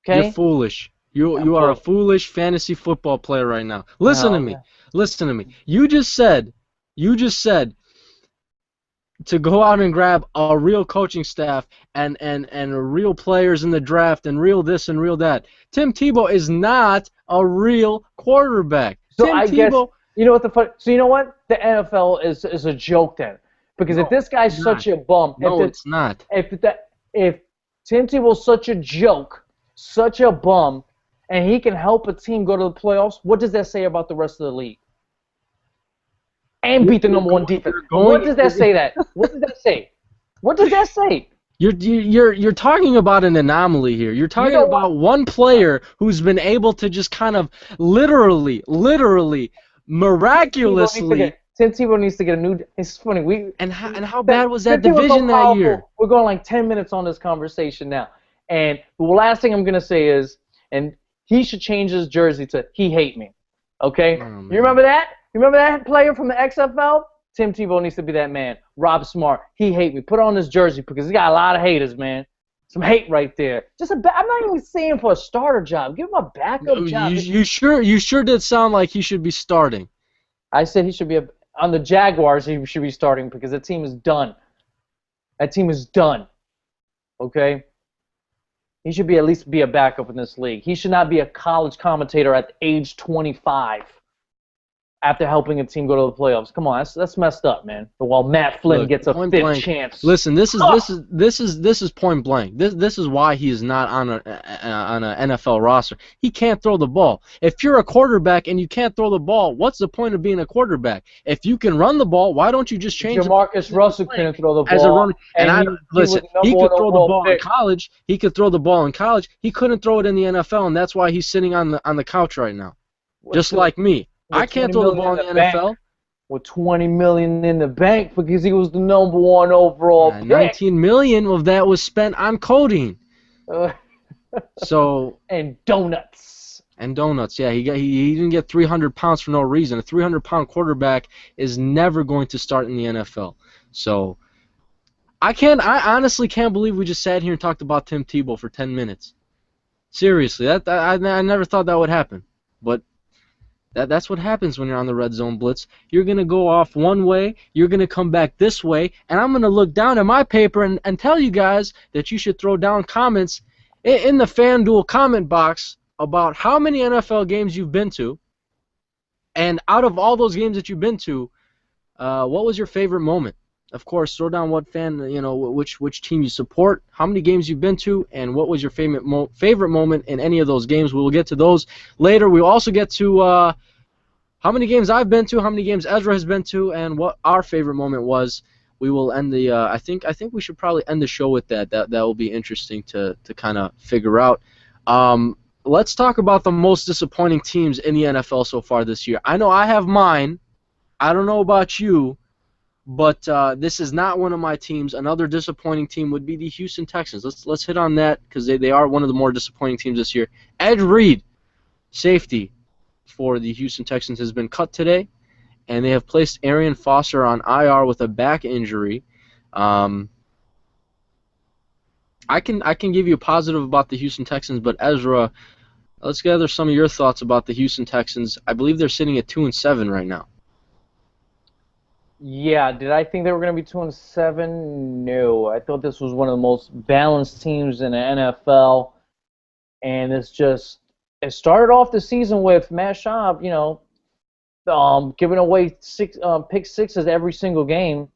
Okay? You're foolish. You are a foolish fantasy football player right now. Listen to me. Listen to me. You just said to go out and grab a real coaching staff and real players in the draft and real this and real that. Tim Tebow is not a real quarterback. So Tim I Tebow, guess you know what the fun. So you know what? The NFL is a joke then, Because if No, this guy's it's not. such a bum, No, it's not. if Tim Tebow's such a joke, such a bum, and he can help a team go to the playoffs, what does that say about the rest of the league? And beat the number one defense. What does that say? What does that say? What does that say? You're talking about an anomaly here. You're talking about one player who's been able to just kind of literally, miraculously. Tim Tebow needs to get a new. It's funny. And how bad was that division that year? We're going like 10 minutes on this conversation now. And the last thing I'm gonna say is, and he should change his jersey to "He hate me." Okay? Oh, you remember that? You remember that player from the XFL? Tim Tebow needs to be that man. Rob Smart, he hate me. Put on his jersey because he got a lot of haters, man. Some hate right there. I'm not even saying for a starter job. Give him a backup job. You sure did sound like he should be starting. I said he should be on the Jaguars. He should be starting because the team is done. That team is done. Okay. He should at least be a backup in this league. He should not be a college commentator at age 25. After helping a team go to the playoffs. Come on, that's messed up, man. But while Matt Flynn gets a fifth chance. Listen, this is point blank. This is why he is not on an NFL roster. He can't throw the ball. If you're a quarterback and you can't throw the ball, what's the point of being a quarterback? If you can run the ball, why don't you just change Jamarcus Russell couldn't throw the ball. As a runner, he could throw the ball in college. He could throw the ball in college. He couldn't throw it in the NFL, and that's why he's sitting on the couch right now. Just like me. I can't throw the ball in the NFL. With $20 million in the bank because he was the number one overall pick. $19 million of that was spent on codeine. And donuts. Yeah, he didn't get 300 pounds for no reason. A 300-pound quarterback is never going to start in the NFL. So I honestly can't believe we just sat here and talked about Tim Tebow for 10 minutes. Seriously, I never thought that would happen, but. That's what happens when you're on the Red Zone Blitz. You're going to go off one way, you're going to come back this way, and I'm going to look down at my paper and tell you guys that you should throw down comments in the FanDuel comment box about how many NFL games you've been to, and out of all those games that you've been to, what was your favorite moment? Of course, throw down what which team you support, how many games you've been to, and what was your favorite moment in any of those games. We will get to those later. We'll also get to how many games I've been to, how many games Ezra has been to, and what our favorite moment was. We will end the. I think we should probably end the show with that. That will be interesting to kind of figure out. Let's talk about the most disappointing teams in the NFL so far this year. I know I have mine. I don't know about you. But this is not one of my teams. Another disappointing team would be the Houston Texans. Let's hit on that because they are one of the more disappointing teams this year. Ed Reed, safety for the Houston Texans, has been cut today, and they have placed Arian Foster on IR with a back injury. I can give you a positive about the Houston Texans, but Ezra, let's gather some of your thoughts about the Houston Texans. I believe they're sitting at 2-7 right now. Yeah, did I think they were going to be 2-7? No, I thought this was one of the most balanced teams in the NFL, and it started off the season with Matt Schaub, giving away pick sixes every single game.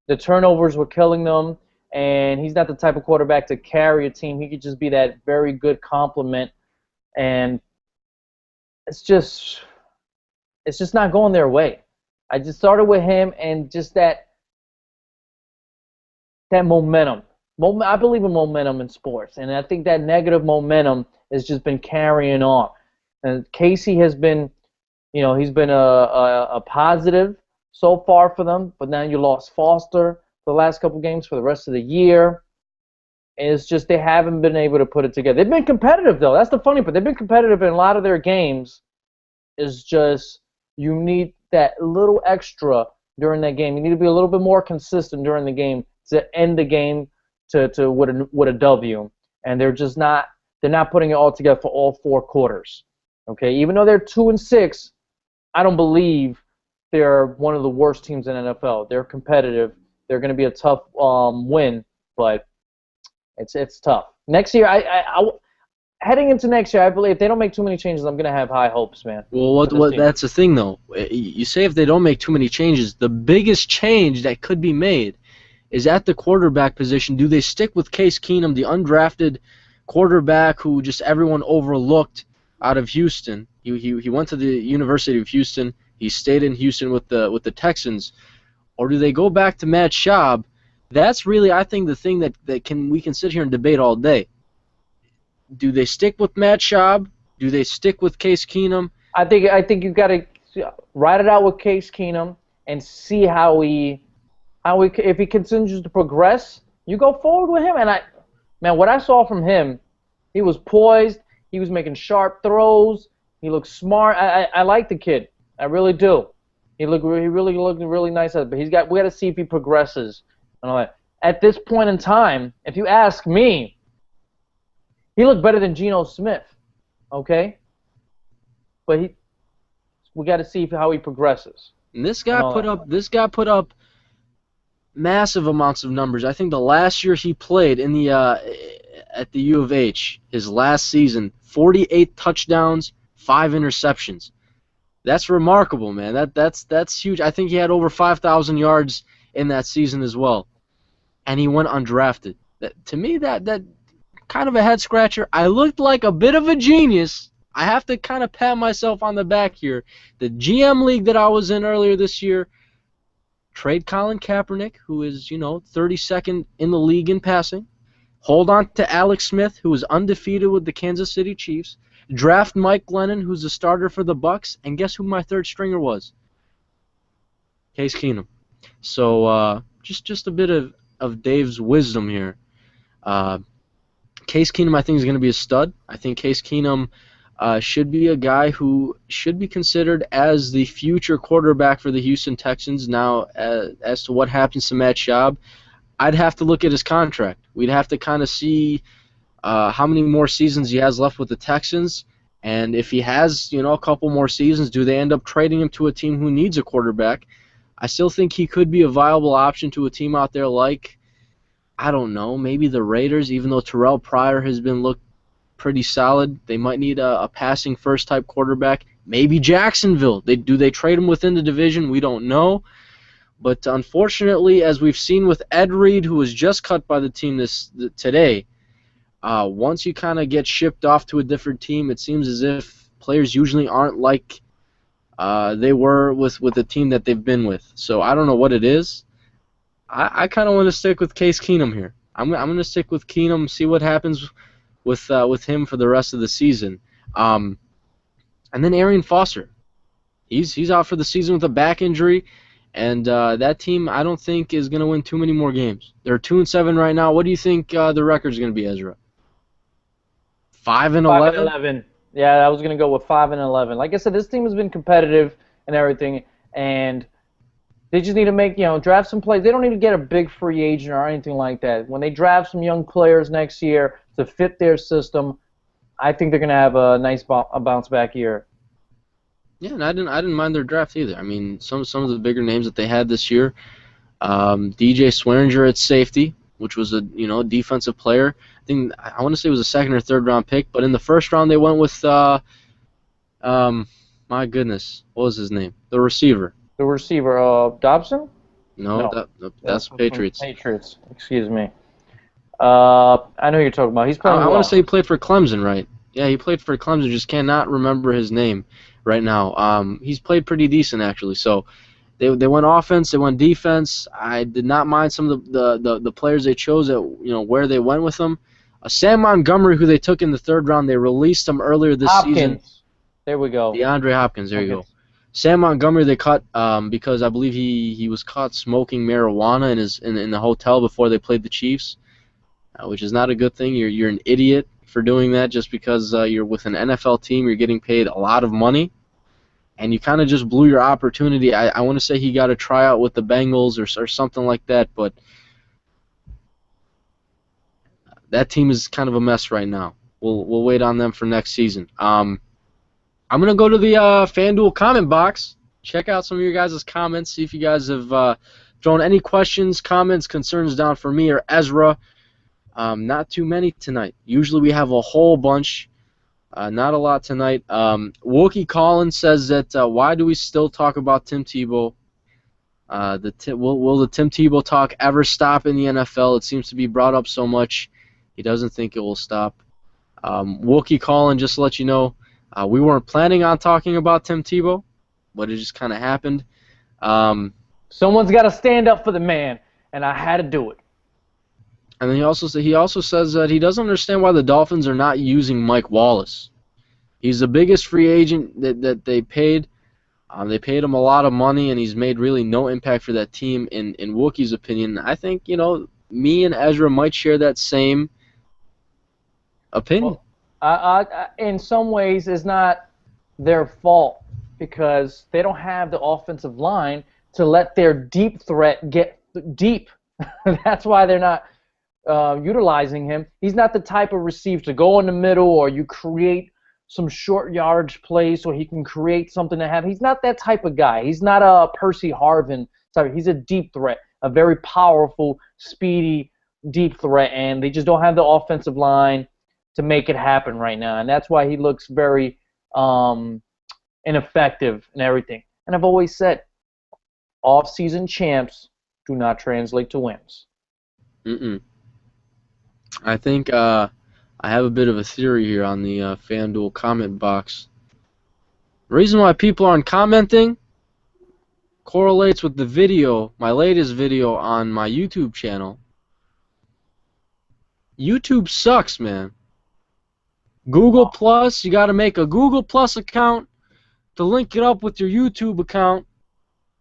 The turnovers were killing them, and he's not the type of quarterback to carry a team. He could just be that very good complement, and it's just not going their way. I just started with him and just that momentum. I believe in momentum in sports, and I think that negative momentum has just been carrying on. And Casey has been, he's been a positive so far for them, but now you lost Foster for the last couple games for the rest of the year. And it's just they haven't been able to put it together. They've been competitive, though. That's the funny part. They've been competitive in a lot of their games. It's just you need that little extra during that game. You need to be a little bit more consistent during the game to end the game with a W. And they're not putting it all together for all four quarters. Okay, even though they're 2-6, I don't believe they're one of the worst teams in NFL. They're competitive. They're going to be a tough win, but it's tough. Next year, heading into next year, I believe if they don't make too many changes, I'm going to have high hopes, man. Well, that's the thing, though. You say if they don't make too many changes, the biggest change that could be made is at the quarterback position. Do they stick with Case Keenum, the undrafted quarterback who just everyone overlooked out of Houston? He went to the University of Houston. He stayed in Houston with the Texans. Or do they go back to Matt Schaub? That's really, I think, the thing that we can sit here and debate all day. Do they stick with Matt Schaub? Do they stick with Case Keenum? I think you've got to ride it out with Case Keenum and see if he continues to progress. You go forward with him, and what I saw from him, he was poised. He was making sharp throws. He looked smart. I like the kid. I really do. He really looked really nice. But we got to see if he progresses and all that. At this point in time, if you ask me, he looked better than Geno Smith. Okay, but we got to see how he progresses. And this guy put up massive amounts of numbers. I think the last year he played in the at the U of H, his last season, 48 touchdowns, 5 interceptions. That's remarkable, man. That's huge. I think he had over 5,000 yards in that season as well, and he went undrafted. To me, that kind of a head scratcher. I looked like a bit of a genius. I have to kind of pat myself on the back here. The GM league that I was in earlier this year, trade Colin Kaepernick, who is 32nd in the league in passing. Hold on to Alex Smith, who is undefeated with the Kansas City Chiefs. Draft Mike Glennon, who's the starter for the Bucs, and guess who my third stringer was? Case Keenum. So just a bit of Dave's wisdom here. Case Keenum, I think, is going to be a stud. I think Case Keenum should be a guy who should be considered as the future quarterback for the Houston Texans. Now, as to what happens to Matt Schaub, I'd have to look at his contract. We'd have to kind of see how many more seasons he has left with the Texans, and if he has, a couple more seasons, do they end up trading him to a team who needs a quarterback? I still think he could be a viable option to a team out there like, I don't know, maybe the Raiders, even though Terrell Pryor has been looked pretty solid. They might need a passing first type quarterback. Maybe Jacksonville. Do they trade him within the division? We don't know. But unfortunately, as we've seen with Ed Reed, who was just cut by the team today, once you kind of get shipped off to a different team, it seems as if players usually aren't like they were with the team that they've been with. So I don't know what it is. I kind of want to stick with Case Keenum here. I'm going to stick with Keenum, see what happens with him for the rest of the season. And then Arian Foster. He's out for the season with a back injury. And that team, I don't think, is going to win too many more games. They're 2-7 right now. What do you think the record's going to be, Ezra? 5-11? 5-11. Yeah, I was going to go with 5-11. Like I said, this team has been competitive and everything, and they just need to make, draft some players. They don't need to get a big free agent or anything like that. When they draft some young players next year to fit their system, I think they're going to have a nice bounce back year. Yeah, and I didn't mind their draft either. I mean, some of the bigger names that they had this year, DJ Swearinger at safety, which was a defensive player. I want to say it was a second or third round pick, but in the first round they went with my goodness, what was his name? The receiver. The receiver, Dobson? No. That's Patriots. Patriots. Excuse me. I know who you're talking about. He's playing. I want to say he played for Clemson, right? Yeah, he played for Clemson. Just cannot remember his name right now. He's played pretty decent actually. So they went offense, they went defense. I did not mind some of the players they chose at where they went with them. Sam Montgomery, who they took in the third round, they released him earlier this season. There we go. DeAndre Hopkins. There you go. Sam Montgomery they cut because I believe he was caught smoking marijuana in the hotel before they played the Chiefs, which is not a good thing. You're an idiot for doing that just because you're with an NFL team. You're getting paid a lot of money, and you kind of just blew your opportunity. I want to say he got a tryout with the Bengals or something like that, but that team is kind of a mess right now. We'll wait on them for next season. I'm going to go to the FanDuel comment box, check out some of your guys' comments, see if you guys have thrown any questions, comments, concerns down for me or Ezra. Not too many tonight. Usually we have a whole bunch. Not a lot tonight. Wookie Collins says that why do we still talk about Tim Tebow? Will the Tim Tebow talk ever stop in the NFL? It seems to be brought up so much. He doesn't think it will stop. Wookie Collin, just to let you know, we weren't planning on talking about Tim Tebow, but it just kind of happened. Someone's got to stand up for the man, and I had to do it. And then he also says that he doesn't understand why the Dolphins are not using Mike Wallace. He's the biggest free agent that they paid. They paid him a lot of money, and he's made really no impact for that team. In Wookie's opinion, I think me and Ezra might share that same opinion. Well, in some ways, it's not their fault because they don't have the offensive line to let their deep threat get deep. That's why they're not utilizing him. He's not the type of receiver to go in the middle or you create some short yardage plays so he can create something to have. He's not that type of guy. He's not a Percy Harvin type. He's a deep threat, a very powerful, speedy, deep threat, and they just don't have the offensive line to make it happen right now. And that's why he looks very ineffective and everything. And I've always said, off-season champs do not translate to wins. I think I have a bit of a theory here on the FanDuel comment box. The reason why people aren't commenting correlates with the video, my latest video on my YouTube channel. YouTube sucks, man. Google Plus, you got to make a Google Plus account to link it up with your YouTube account.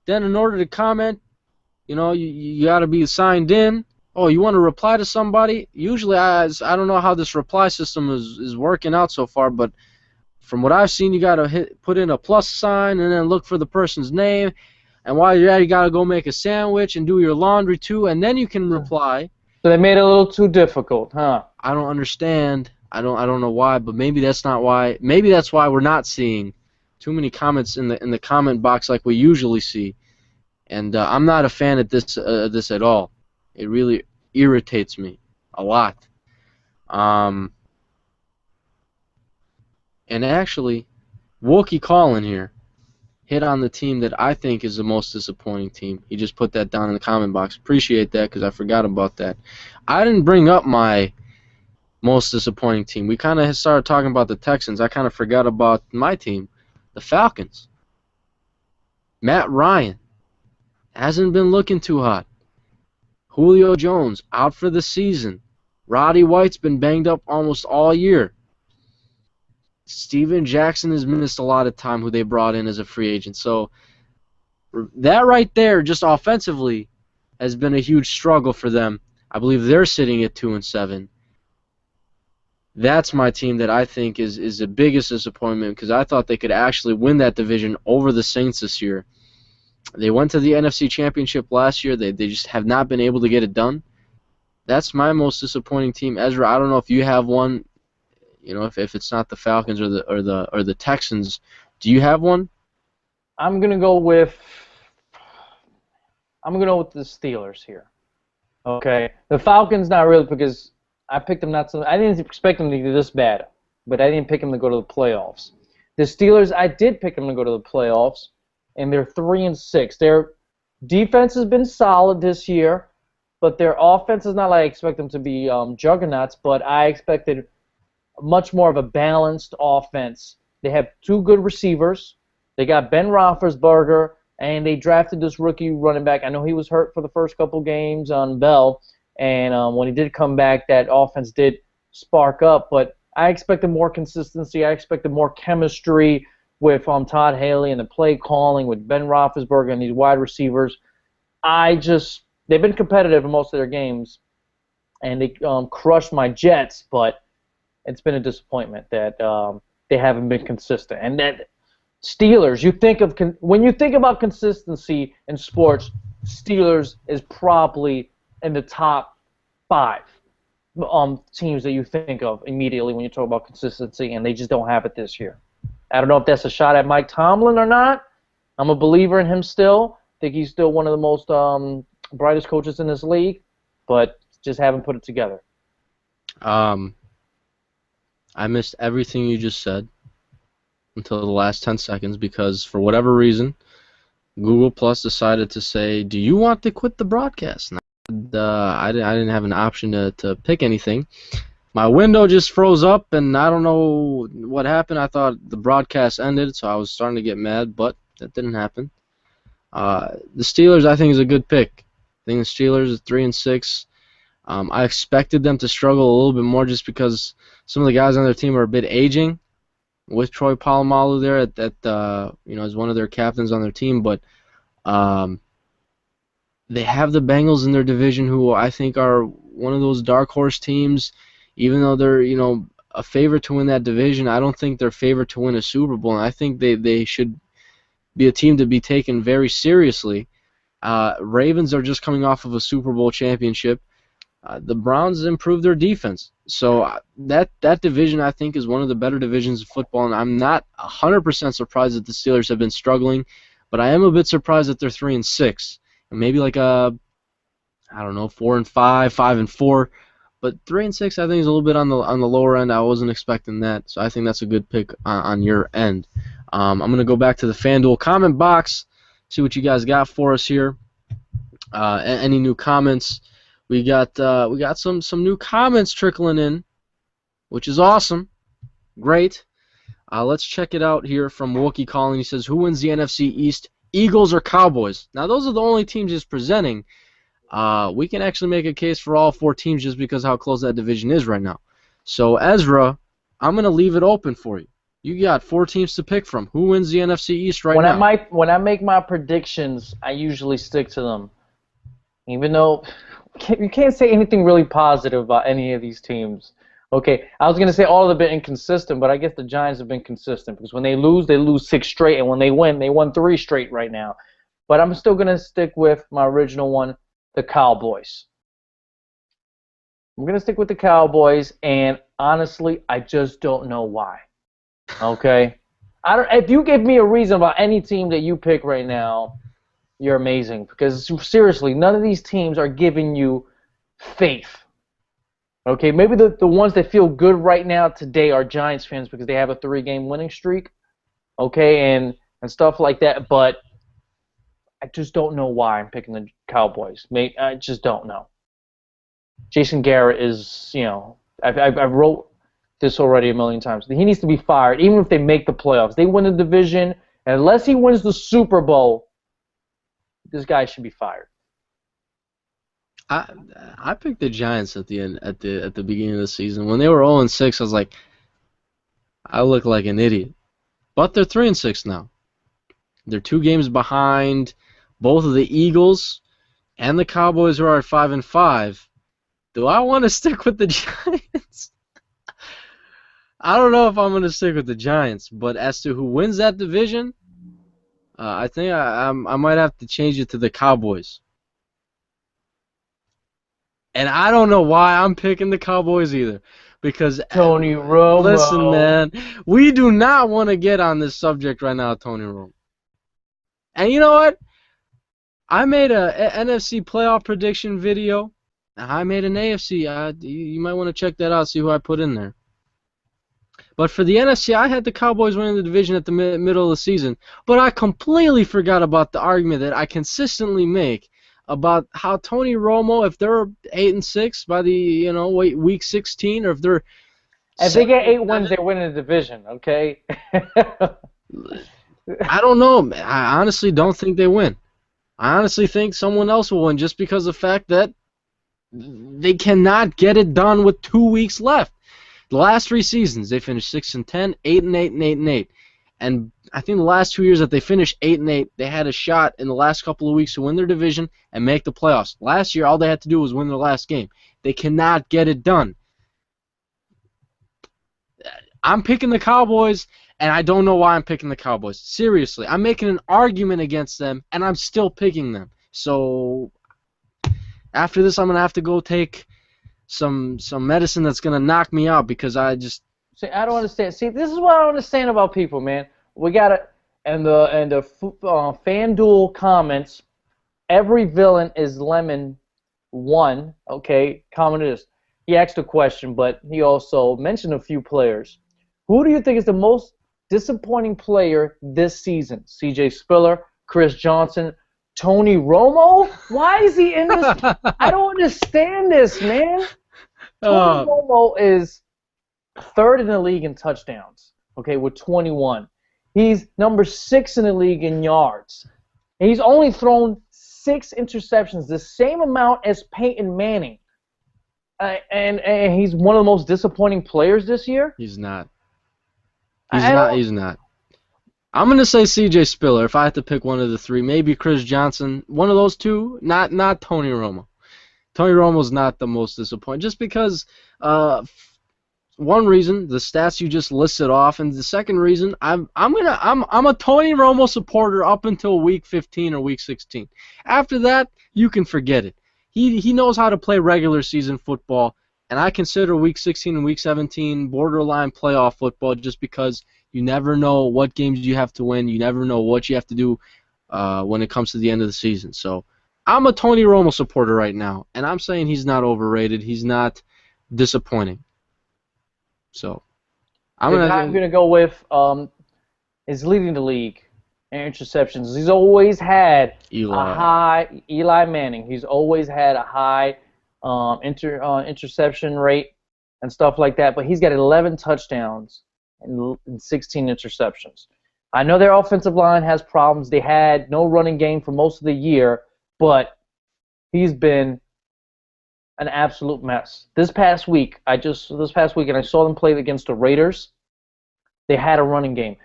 Then in order to comment, you got to be signed in. Oh, you want to reply to somebody? Usually, I don't know how this reply system is working out so far, but from what I've seen, you got to put in a plus sign and then look for the person's name. And while you're at it, you got to go make a sandwich and do your laundry too, and then you can reply. So they made it a little too difficult, huh? I don't understand. I don't know why, but maybe that's not why. Maybe that's why we're not seeing too many comments in the comment box like we usually see. And I'm not a fan of this at all. It really irritates me a lot. And actually, Wookie Collin here hit on the team that I think is the most disappointing team. He just put that down in the comment box. Appreciate that because I forgot about that. I didn't bring up my most disappointing team. We kind of started talking about the Texans. I kind of forgot about my team, the Falcons. Matt Ryan hasn't been looking too hot. Julio Jones out for the season. Roddy White's been banged up almost all year. Steven Jackson has missed a lot of time, who they brought in as a free agent. So that right there, just offensively, has been a huge struggle for them. I believe they're sitting at 2-7. That's my team that I think is the biggest disappointment because I thought they could actually win that division over the Saints this year. They went to the NFC Championship last year. They just have not been able to get it done. That's my most disappointing team. Ezra, I don't know if you have one. If it's not the Falcons or the Texans, do you have one? I'm gonna go with the Steelers here. Okay, the Falcons not really because I picked them not so. I didn't expect them to do this bad, but I didn't pick them to go to the playoffs. The Steelers, I did pick them to go to the playoffs, and they're 3-6. Their defense has been solid this year, but their offense is not like I expect them to be juggernauts. But I expected much more of a balanced offense. They have two good receivers. They got Ben Roethlisberger, and they drafted this rookie running back. I know he was hurt for the first couple games on Bell, and when he did come back, that offense did spark up. But I expected more consistency. I expected more chemistry with Todd Haley and the play calling with Ben Roethlisberger and these wide receivers. They've been competitive in most of their games, and they crushed my Jets, but it's been a disappointment that they haven't been consistent. And that Steelers, when you think about consistency in sports, Steelers is probably in the top 5 teams that you think of immediately when you talk about consistency, and they just don't have it this year. I don't know if that's a shot at Mike Tomlin or not. I'm a believer in him still. I think he's still one of the most brightest coaches in this league, but just haven't put it together. I missed everything you just said until the last 10 seconds because for whatever reason, Google Plus decided to say, "Do you want to quit the broadcast?" And, I didn't have an option to pick anything. My window just froze up, and I don't know what happened. I thought the broadcast ended, so I was starting to get mad, but that didn't happen. The Steelers, I think, is a good pick. I think the Steelers is 3-6. I expected them to struggle a little bit more just because some of the guys on their team are a bit aging. With Troy Polamalu there as one of their captains on their team, but they have the Bengals in their division, who I think are one of those dark horse teams. Even though they're a favorite to win that division, I don't think they're favored to win a Super Bowl, and I think they should be a team to be taken very seriously. Ravens are just coming off of a Super Bowl championship. The Browns improved their defense. So that division, I think, is one of the better divisions of football, and I'm not 100% surprised that the Steelers have been struggling, but I am a bit surprised that they're 3-6. And maybe like 4-5, 5-4, but 3-6 I think is a little bit on the lower end. I wasn't expecting that, so I think that's a good pick on your end. I'm gonna go back to the FanDuel comment box, see what you guys got for us here. Any new comments? We got some new comments trickling in, which is awesome. Great. Let's check it out here from Wookie Calling. He says, "Who wins the NFC East, Eagles or Cowboys?" Now, those are the only teams he's presenting. We can actually make a case for all four teams just because of how close that division is right now. So, Ezra, I'm going to leave it open for you. You got four teams to pick from. Who wins the NFC East right now? When I make my predictions, I usually stick to them. Even though you can't say anything really positive about any of these teams. Okay, I was going to say all of them have been inconsistent, but I guess the Giants have been consistent because when they lose 6 straight, and when they won 3 straight right now. But I'm still going to stick with my original one, the Cowboys. I'm going to stick with the Cowboys, and honestly, I just don't know why. Okay? If you give me a reason about any team that you pick right now, you're amazing. Because seriously, none of these teams are giving you faith. Okay, maybe the ones that feel good right now today are Giants fans because they have a 3-game winning streak. Okay, and stuff like that. But I just don't know why I'm picking the Cowboys. I just don't know. Jason Garrett is, I've wrote this already a million times. He needs to be fired, even if they make the playoffs. They win the division, and unless he wins the Super Bowl, this guy should be fired. I picked the Giants at the end at the beginning of the season. When they were 0-6, I was like, I look like an idiot. But they're 3-6 now. They're 2 games behind both of the Eagles and the Cowboys, who are at 5-5. Do I want to stick with the Giants? I don't know if I'm going to stick with the Giants, but as to who wins that division, I think I might have to change it to the Cowboys. And I don't know why I'm picking the Cowboys either. Because Tony Romo. Listen, man, we do not want to get on this subject right now, Tony Romo. And you know what? I made a NFC playoff prediction video. I made an AFC. You might want to check that out, see who I put in there. But for the NFC, I had the Cowboys winning the division at the middle of the season. But I completely forgot about the argument that I consistently make about how Tony Romo, if they're 8-6 by the week 16, or if they get 8 wins, they're winning the division. Okay. I don't know. I honestly don't think they win. I honestly think someone else will win just because of the fact that they cannot get it done with 2 weeks left. The last 3 seasons, they finished 6-10, 8-8, and 8-8. And I think the last 2 years that they finished 8-8, they had a shot in the last couple of weeks to win their division and make the playoffs. Last year, all they had to do was win their last game. They cannot get it done. I'm picking the Cowboys, and I don't know why I'm picking the Cowboys. Seriously, I'm making an argument against them, and I'm still picking them. So after this, I'm going to have to go take some medicine that's going to knock me out because I just... See, I don't understand. See, this is what I don't understand about people, man. We got to... And the FanDuel comments, every villain is Lemon 1, okay? Commented this. He asked a question, but he also mentioned a few players. Who do you think is the most disappointing player this season? C.J. Spiller, Chris Johnson, Tony Romo. Why is he in this? I don't understand this, man. Tony Romo is third in the league in touchdowns, okay, with 21. He's number 6 in the league in yards. And he's only thrown 6 interceptions, the same amount as Peyton Manning. And he's one of the most disappointing players this year. He's not. He's not. I'm going to say C.J. Spiller if I had to pick one of the three. Maybe Chris Johnson. One of those two. Not Tony Romo. Tony Romo's not the most disappointing. Just because, one reason, the stats you just listed off, and the second reason, I'm a Tony Romo supporter up until week 15 or week 16. After that, you can forget it. He knows how to play regular season football, and I consider week 16 and week 17 borderline playoff football just because you never know what games you have to win. You never know what you have to do when it comes to the end of the season. So I'm a Tony Romo supporter right now, and I'm saying he's not overrated. He's not disappointing. So I'm gonna go with is leading the league in interceptions. He's always had a high Eli Manning. He's always had a high interception rate and stuff like that. But he's got 11 touchdowns and 16 interceptions. I know their offensive line has problems. They had no running game for most of the year, but he's been an absolute mess. This past week, and I saw them play against the Raiders. They had a running game.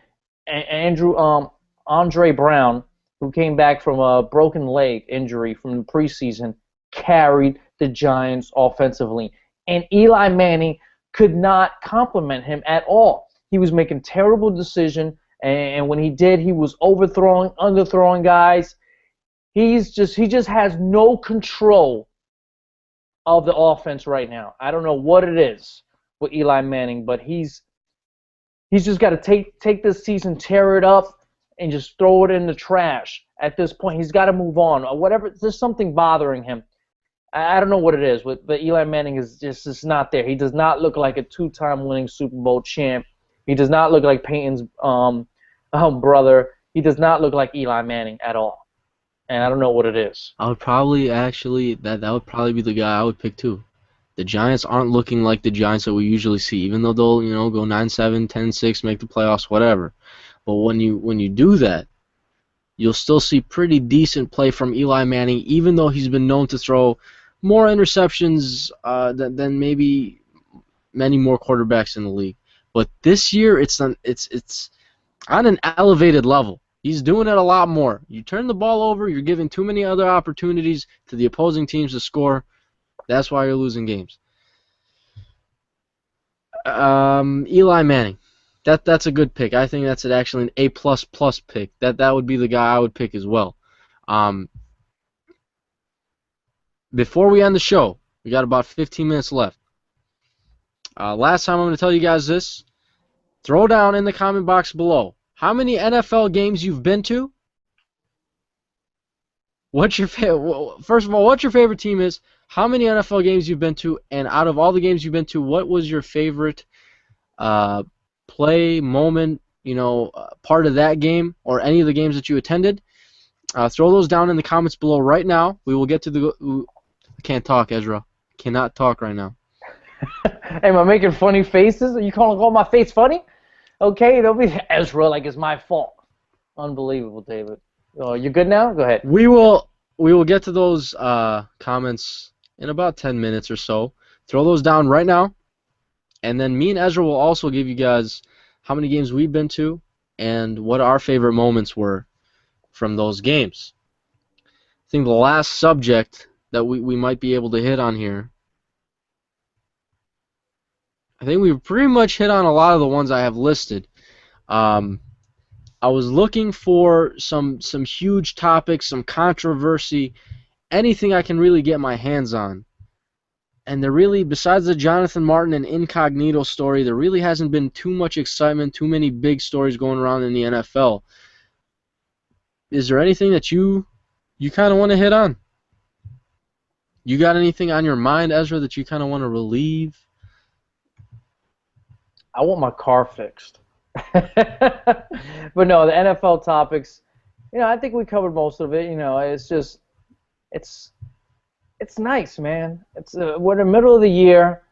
Andre Brown, who came back from a broken leg injury from the preseason, carried the Giants offensively. And Eli Manning could not compliment him at all. He was making terrible decisions, and when he did, he was overthrowing, underthrowing guys. He just has no control of the offense right now. I don't know what it is with Eli Manning, but he's just got to take this season, tear it up, and just throw it in the trash. At this point, he's got to move on. Or whatever, there's something bothering him. I don't know what it is, but Eli Manning is just not there. He does not look like a 2-time winning Super Bowl champ. He does not look like Peyton's brother. He does not look like Eli Manning at all. And I don't know what it is. I would probably that would probably be the guy I would pick too. The Giants aren't looking like the Giants that we usually see, even though they'll go 9-7, 10-6, make the playoffs, whatever. But when you do that, you'll still see pretty decent play from Eli Manning, even though he's been known to throw more interceptions than maybe many more quarterbacks in the league. But this year, it's on an elevated level. He's doing it a lot more. You turn the ball over, you're giving too many other opportunities to the opposing teams to score. That's why you're losing games. Eli Manning. That's a good pick. I think that's actually an A++ pick. That would be the guy I would pick as well. Before we end the show, we got about 15 minutes left. Last time I'm going to tell you guys this. Throw down in the comment box below how many NFL games you've been to. First of all, what your favorite team is, how many NFL games you've been to, and out of all the games you've been to, what was your favorite play, moment, part of that game, or any of the games that you attended. Throw those down in the comments below right now. We will get to I can't talk, Ezra. Cannot talk right now. Hey, am I making funny faces? Are you calling my face funny? Okay, they'll be Ezra like it's my fault. Unbelievable, David. Oh, you good now? Go ahead. We will get to those comments in about 10 minutes or so. Throw those down right now. And then me and Ezra will also give you guys how many games we've been to and what our favorite moments were from those games. I think the last subject that we might be able to hit on here, I think we've pretty much hit on a lot of the ones I have listed. I was looking for some huge topics, some controversy, anything I can really get my hands on. And there really, besides the Jonathan Martin and Incognito story, there really hasn't been too much excitement, too many big stories going around in the NFL. Is there anything that you kind of want to hit on? You got anything on your mind, Ezra, that you kind of want to relieve? I want my car fixed. But no, the NFL topics, I think we covered most of it. It's just it's it's nice, man. We're in the middle of the year.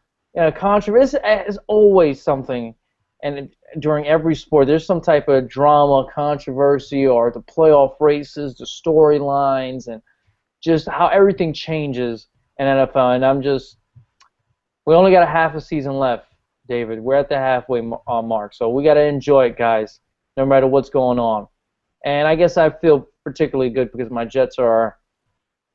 Controversy is always something, and during every sport, there's some type of drama, controversy, or the playoff races, the storylines, and just how everything changes in NFL. And we only got a half a season left, David. We're at the halfway mark, so we got to enjoy it, guys, no matter what's going on. And I guess I feel particularly good because my Jets are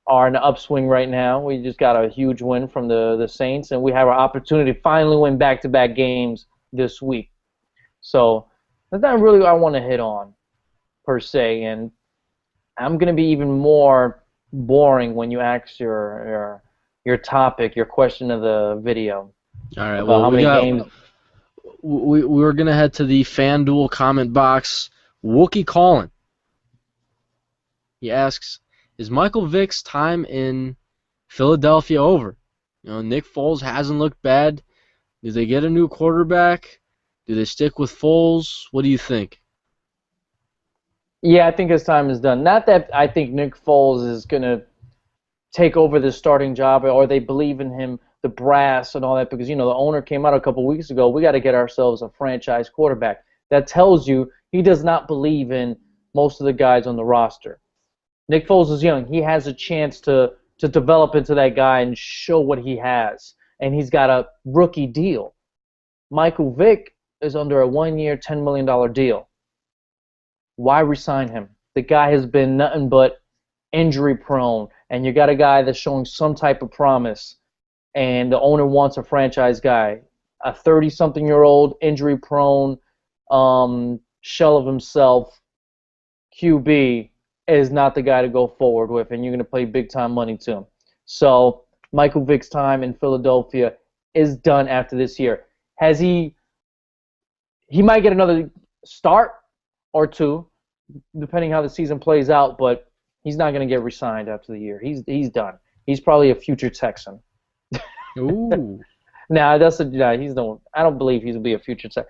in the upswing right now. We just got a huge win from the Saints, and we have our opportunity to finally win back-to-back games this week. So that's not really what I want to hit on, per se. And I'm going to be even more boring when you ask your topic, your question of the video. All right. About Well, how many games. we're gonna head to the FanDuel comment box. Wookie Collin. He asks, is Michael Vick's time in Philadelphia over? Nick Foles hasn't looked bad. Do they get a new quarterback? Do they stick with Foles? What do you think? Yeah, I think his time is done. Not that I think Nick Foles is going to take over the starting job or they believe in him, the brass and all that, because, the owner came out a couple weeks ago, we got to get ourselves a franchise quarterback. That tells you he does not believe in most of the guys on the roster. Nick Foles is young. He has a chance to develop into that guy and show what he has. And he's got a rookie deal. Michael Vick is under a 1-year, $10 million deal. Why resign him? The guy has been nothing but injury prone, and you got a guy that's showing some type of promise, and the owner wants a franchise guy. A 30-something-year-old, injury prone, shell of himself, QB is not the guy to go forward with, and you're going to pay big-time money to him. So Michael Vick's time in Philadelphia is done after this year. He might get another start or two, depending how the season plays out, but he's not going to get re-signed after the year. He's done. He's probably a future Texan. Ooh. I don't believe he'll be a future Texan.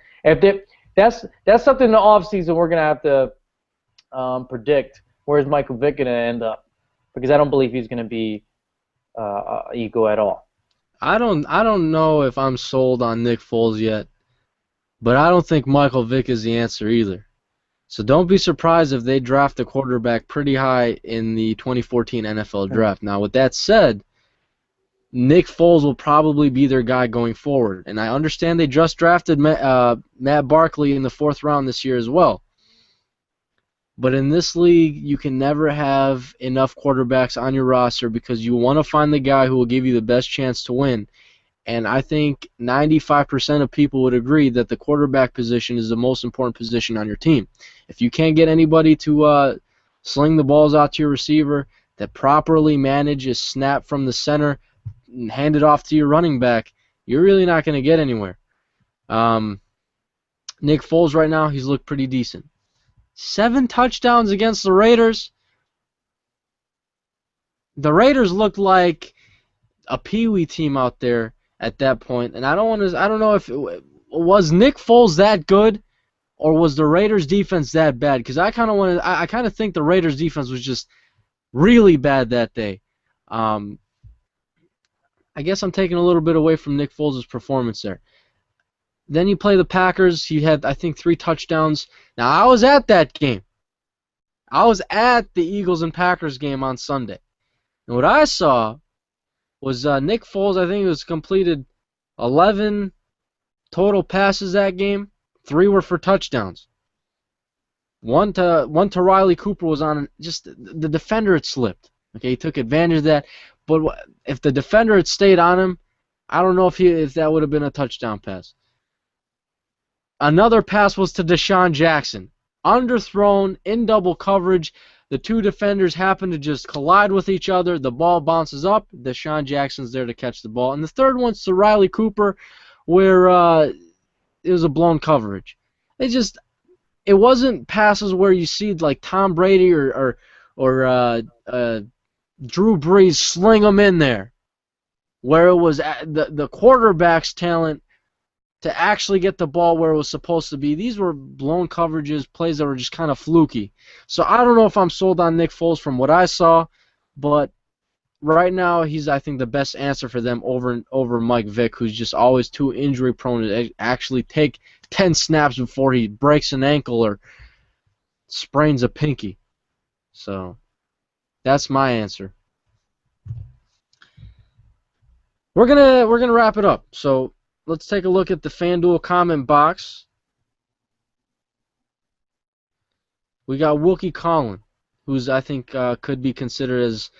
That's something in the offseason we're going to have to predict. Where's Michael Vick going to end up? Because I don't believe he's going to be Eagle at all. I don't know if I'm sold on Nick Foles yet, but I don't think Michael Vick is the answer either. So don't be surprised if they draft a quarterback pretty high in the 2014 NFL draft. Now, with that said, Nick Foles will probably be their guy going forward. And I understand they just drafted Matt Barkley in the 4th round this year as well. But in this league, you can never have enough quarterbacks on your roster because you want to find the guy who will give you the best chance to win. And I think 95% of people would agree that the quarterback position is the most important position on your team. If you can't get anybody to sling the balls out to your receiver, that properly manages snap from the center and hand it off to your running back, you're really not going to get anywhere. Nick Foles right now, he's looked pretty decent. 7 touchdowns against the Raiders. The Raiders looked like a peewee team out there at that point, and I don't know if was Nick Foles that good, or was the Raiders defense that bad? Because I kind of think the Raiders defense was just really bad that day. I guess I'm taking a little bit away from Nick Foles' performance there. Then you play the Packers. He had, I think, 3 touchdowns. Now, I was at that game. I was at the Eagles and Packers game on Sunday. And what I saw was Nick Foles, I think it was completed 11 total passes that game. 3 were for touchdowns. One to Riley Cooper was on, just the defender had slipped. Okay, he took advantage of that. But if the defender had stayed on him, I don't know if that would have been a touchdown pass. Another pass was to Deshaun Jackson. Underthrown, in double coverage. The 2 defenders happen to just collide with each other. The ball bounces up. Deshaun Jackson's there to catch the ball. And the third one's to Riley Cooper, where it was a blown coverage. It wasn't passes where you see like Tom Brady or Drew Brees sling them in there, where it was the quarterback's talent to actually get the ball where it was supposed to be. These were blown coverages, plays that were just kind of fluky. So I don't know if I'm sold on Nick Foles from what I saw, but right now he's, I think, the best answer for them over Mike Vick, who's just always too injury prone to actually take 10 snaps before he breaks an ankle or sprains a pinky. So that's my answer. We're gonna wrap it up. So let's take a look at the FanDuel comment box. We got Wookie Collin, who's I think could be considered as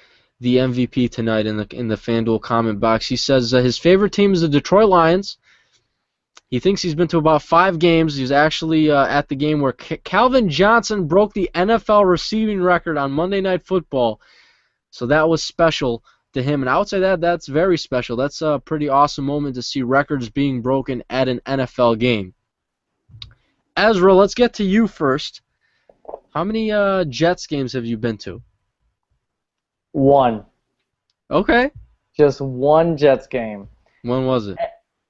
the MVP tonight in the FanDuel comment box. He says his favorite team is the Detroit Lions. He thinks he's been to about 5 games. He's actually at the game where Calvin Johnson broke the NFL receiving record on Monday Night Football. So that was special to him, and I would say that's very special. That's a pretty awesome moment to see records being broken at an NFL game. Ezra, let's get to you first. How many Jets games have you been to? 1. Okay. Just 1 Jets game. When was it?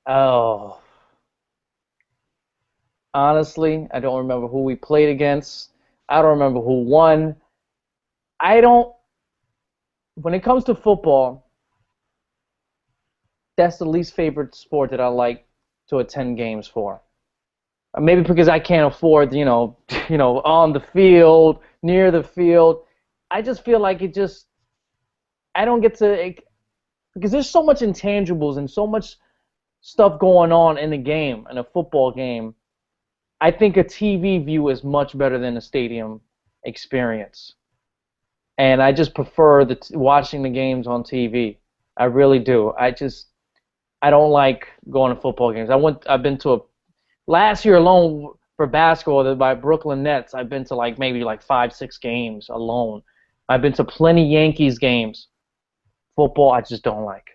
Oh. Honestly, I don't remember who we played against. I don't remember who won. When it comes to football, that's the least favorite sport that I like to attend games for. Maybe because I can't afford, on the field, near the field. I just feel like I don't get to, because there's so much intangibles and so much stuff going on in the game, in a football game. I think a TV view is much better than a stadium experience. And I just prefer watching the games on TV. I really do. I don't like going to football games. I've been to last year alone for basketball by Brooklyn Nets. I've been to maybe 5-6 games alone. I've been to plenty Yankees games. Football, I just don't like.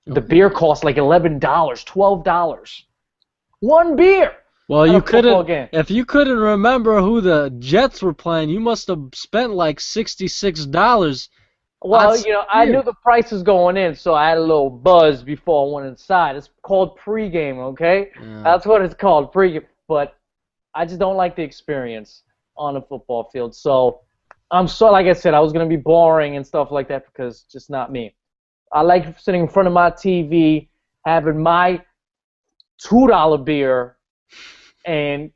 The beer costs $11, $12. 1 beer. Well, if you couldn't remember who the Jets were playing, you must have spent $66. Well, I knew the prices going in, so I had a little buzz before I went inside. It's called pregame, okay? Yeah. That's what it's called, pregame. But I just don't like the experience on a football field. So like I said, I was going to be boring and stuff like that because it's just not me. I like sitting in front of my TV, having my $2 beer, and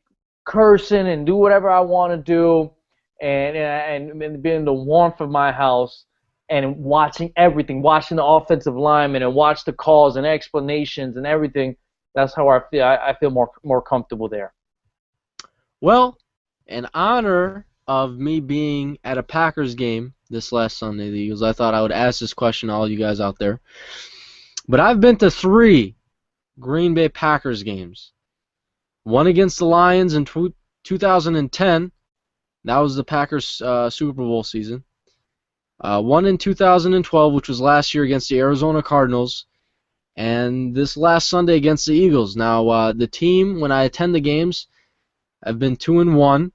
cursing and do whatever I want to do, and being in the warmth of my house and watching everything, watching the offensive linemen and watch the calls and explanations and everything. That's how I feel. I feel more comfortable there. Well, in honor of me being at a Packers game this last Sunday, the Eagles, I thought I would ask this question to all you guys out there. But I've been to 3 Green Bay Packers games. One against the Lions in 2010. That was the Packers Super Bowl season. One in 2012, which was last year against the Arizona Cardinals. And this last Sunday against the Eagles. Now, the team, when I attend the games, I've been 2-1.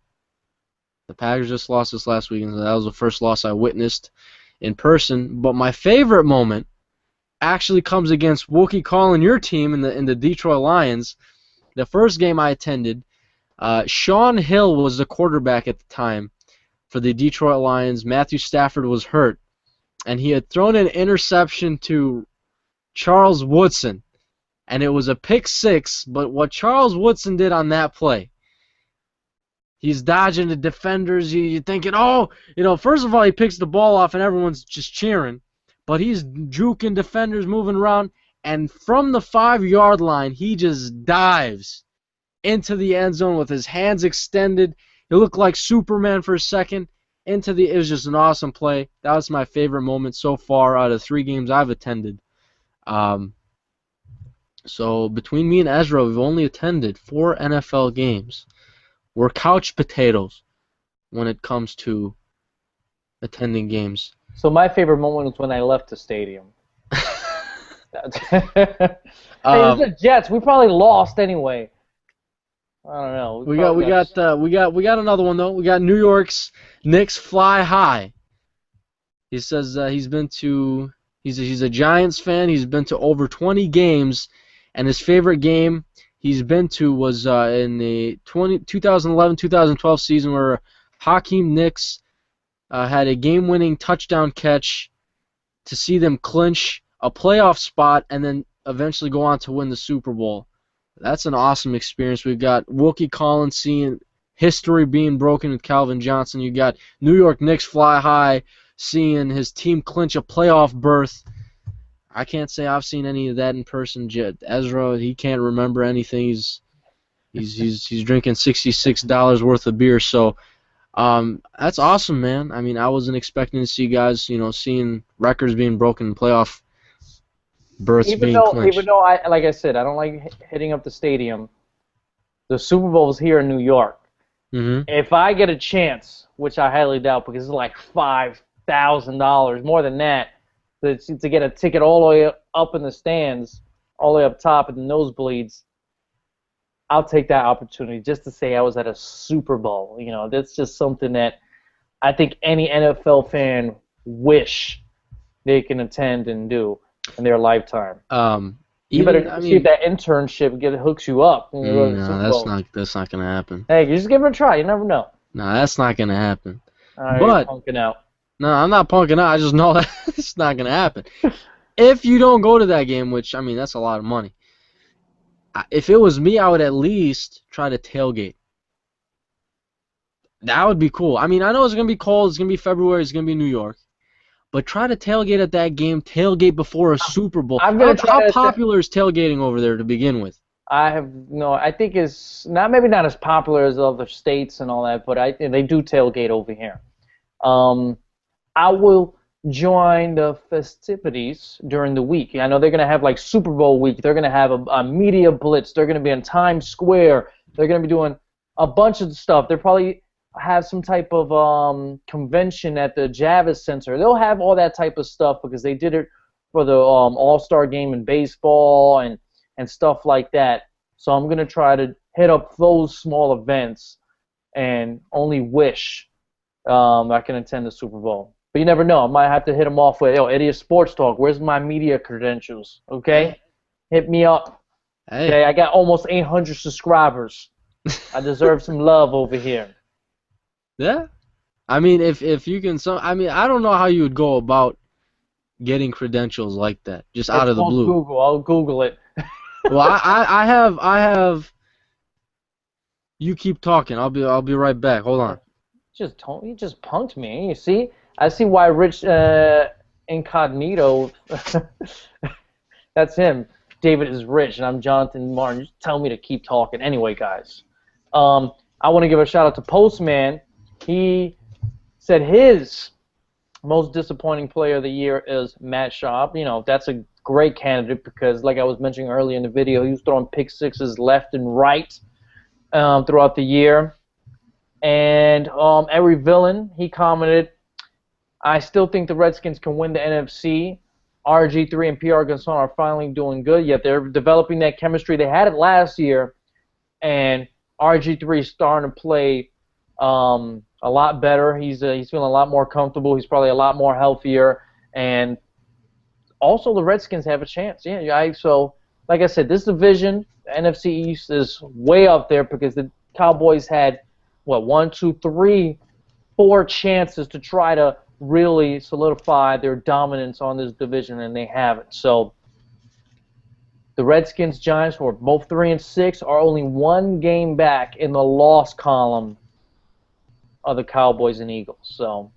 The Packers just lost this last weekend, so that was the first loss I witnessed in person. But my favorite moment actually comes against Wookie Collin, your team, in the Detroit Lions. The first game I attended, Sean Hill was the quarterback at the time for the Detroit Lions. Matthew Stafford was hurt, and he had thrown an interception to Charles Woodson, and it was a pick 6. But what Charles Woodson did on that play, he's dodging the defenders. You're thinking, first of all, he picks the ball off, and everyone's just cheering. But he's juking defenders, moving around. And from the 5-yard line, he just dives into the end zone with his hands extended. He looked like Superman for a second. It was just an awesome play. That was my favorite moment so far out of 3 games I've attended. So between me and Ezra, we've only attended 4 NFL games. We're couch potatoes when it comes to attending games. So my favorite moment was when I left the stadium. Hey, it's the Jets. We probably lost anyway. I don't know. We got another one though. We got New York's Knicks Fly High. He says he's a Giants fan. He's been to over 20 games, and his favorite game he's been to was in the 2011-2012 season where Hakeem Nicks had a game-winning touchdown catch to see them clinch a playoff spot and then eventually go on to win the Super Bowl. That's an awesome experience. We've got Wilkie Collins seeing history being broken with Calvin Johnson. You got New York Knicks fly high, seeing his team clinch a playoff berth. I can't say I've seen any of that in person. Ezra, he can't remember anything. He's drinking $66 worth of beer. So that's awesome, man. I mean, I wasn't expecting to see guys, seeing records being broken in playoff berths being clinched. Even though like I said, I don't like hitting up the stadium. The Super Bowl is here in New York. Mm-hmm. If I get a chance, which I highly doubt because it's like $5,000, more than that, to get a ticket all the way up in the stands, all the way up top in the nosebleeds, I'll take that opportunity just to say I was at a Super Bowl. That's just something that I think any NFL fan wish they can attend and do in their lifetime. You better see if that internship hooks you up. No, that's not gonna happen. Hey, you just give it a try. You never know. No, that's not gonna happen. But you're punking out. No, I'm not punking out. I just know that it's not gonna happen. If you don't go to that game, which that's a lot of money. If it was me, I would at least try to tailgate. That would be cool. I know it's gonna be cold. It's gonna be February. It's gonna be New York. But try to tailgate at that game. Tailgate before a Super Bowl. How popular is tailgating over there to begin with? I think it's maybe not as popular as other states and all that, but they do tailgate over here. I will join the festivities during the week. I know they're going to have like Super Bowl week. They're going to have a media blitz. They're going to be in Times Square. They're going to be doing a bunch of stuff. They're probably have some type of convention at the Javits Center. They'll have all that type of stuff because they did it for the All-Star game in baseball and stuff like that. So I'm going to try to hit up those small events and only wish I can attend the Super Bowl. But you never know. I might have to hit them off with, Idiot Sports Talk, where's my media credentials? Okay? Hit me up. Hey. Okay, I got almost 800 subscribers. I deserve some love over here. Yeah, if you can, I don't know how you would go about getting credentials like that, just out of the blue. Google. I'll Google it. Well, I have. You keep talking. I'll be right back. Hold on. You just punked me. You see, I see why Rich Incognito. That's him. David is Rich, and I'm Jonathan Martin. Just tell me to keep talking. Anyway, guys, I want to give a shout out to Postman. He said his most disappointing player of the year is Matt Schaub. That's a great candidate because, like I was mentioning earlier in the video, he was throwing pick sixes left and right throughout the year. And Every Villain, he commented, I still think the Redskins can win the NFC. RG3 and PR Gonzalez are finally doing good, yet they're developing that chemistry. They had it last year, and RG3 is starting to play a lot better. He's feeling a lot more comfortable. He's probably a lot more healthier, and also the Redskins have a chance. So like I said, this division, the NFC East, is way up there because the Cowboys had 1, 2, 3, 4 chances to try to really solidify their dominance on this division, and they haven't. So the Redskins, Giants, who are both 3-6, are only one game back in the loss column of the Cowboys and Eagles. So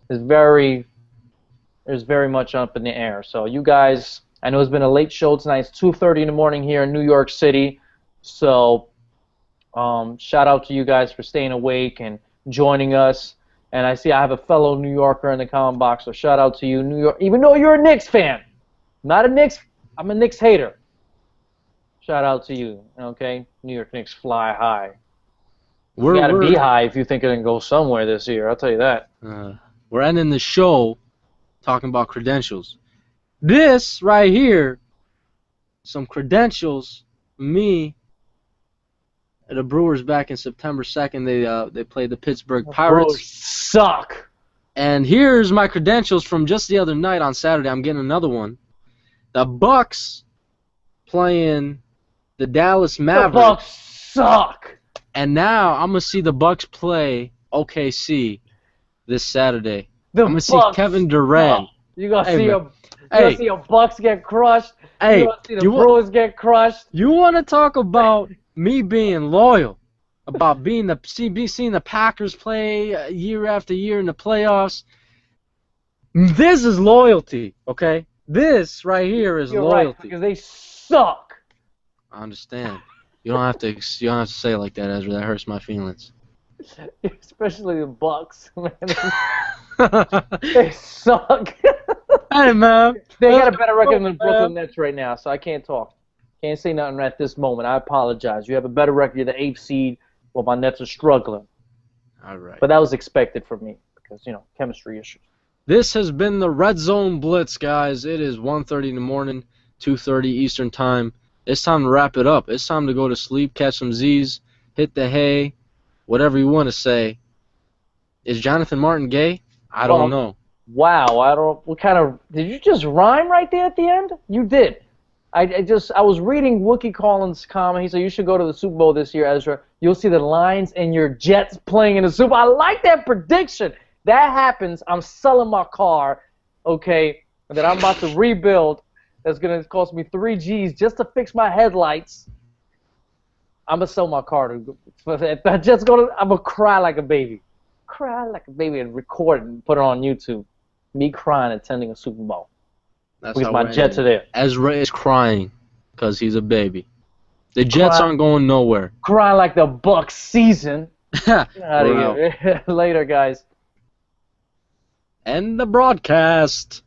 it's very much up in the air. So you guys, I know it's been a late show tonight. It's 2:30 in the morning here in New York City. So shout out to you guys for staying awake and joining us. And I see I have a fellow New Yorker in the comment box, so shout out to you, New York. Even though you're a Knicks fan, I'm a Knicks hater. Shout out to you, okay? New York Knicks fly high. You gotta be high if you think it can go somewhere this year. I'll tell you that. We're ending the show talking about credentials. This right here, some credentials. Me, the Brewers back in September 2nd. They played the Pittsburgh Pirates. Brewers suck. And here's my credentials from just the other night on Saturday. I'm getting another one. The Bucks playing the Dallas The Mavericks. Bucks suck. And now I'm gonna see the Bucks play OKC this Saturday. The I'm gonna see Bucks Kevin Durant. suck. You're gonna Hey, see man. a you're gonna see a Bucks get crushed. Hey, You're gonna see the Bruins get crushed. you want to talk about me being loyal, about seeing the Packers play year after year in the playoffs? This is loyalty, okay? This right here is You're loyalty. right, because they suck. I understand. You don't have to say it like that, Ezra. That hurts my feelings. Especially the Bucks, man. They suck. Hey, man. They got a better record than the Brooklyn Nets right now, so I can't talk. Can't say nothing at this moment. I apologize. You have a better record. You're the 8th seed. Well, my Nets are struggling. All right. But that was expected from me because, chemistry issues. This has been the Red Zone Blitz, guys. It is 1:30 in the morning, 2:30 Eastern Time. It's time to wrap it up. It's time to go to sleep, catch some Z's, hit the hay, whatever you want to say. Is Jonathan Martin gay? I don't know. Wow, I don't. What kind of? Did you just rhyme right there at the end? You did. I was reading Wookie Collins' comment. He said you should go to the Super Bowl this year, Ezra. You'll see the Lions and your Jets playing in the Super Bowl. I like that prediction. That happens, I'm selling my car, okay, that I'm about to rebuild. That's gonna cost me 3 G's just to fix my headlights. I'm gonna sell my car. If I just go to, I'm gonna cry like a baby. Cry like a baby and record it and put it on YouTube. Me crying attending a Super Bowl. That's Because how my Jets are there. Ezra is crying because he's a baby. The Jets aren't going nowhere. Crying like the Bucks season. Out of Wow. here. Later, guys. End the broadcast.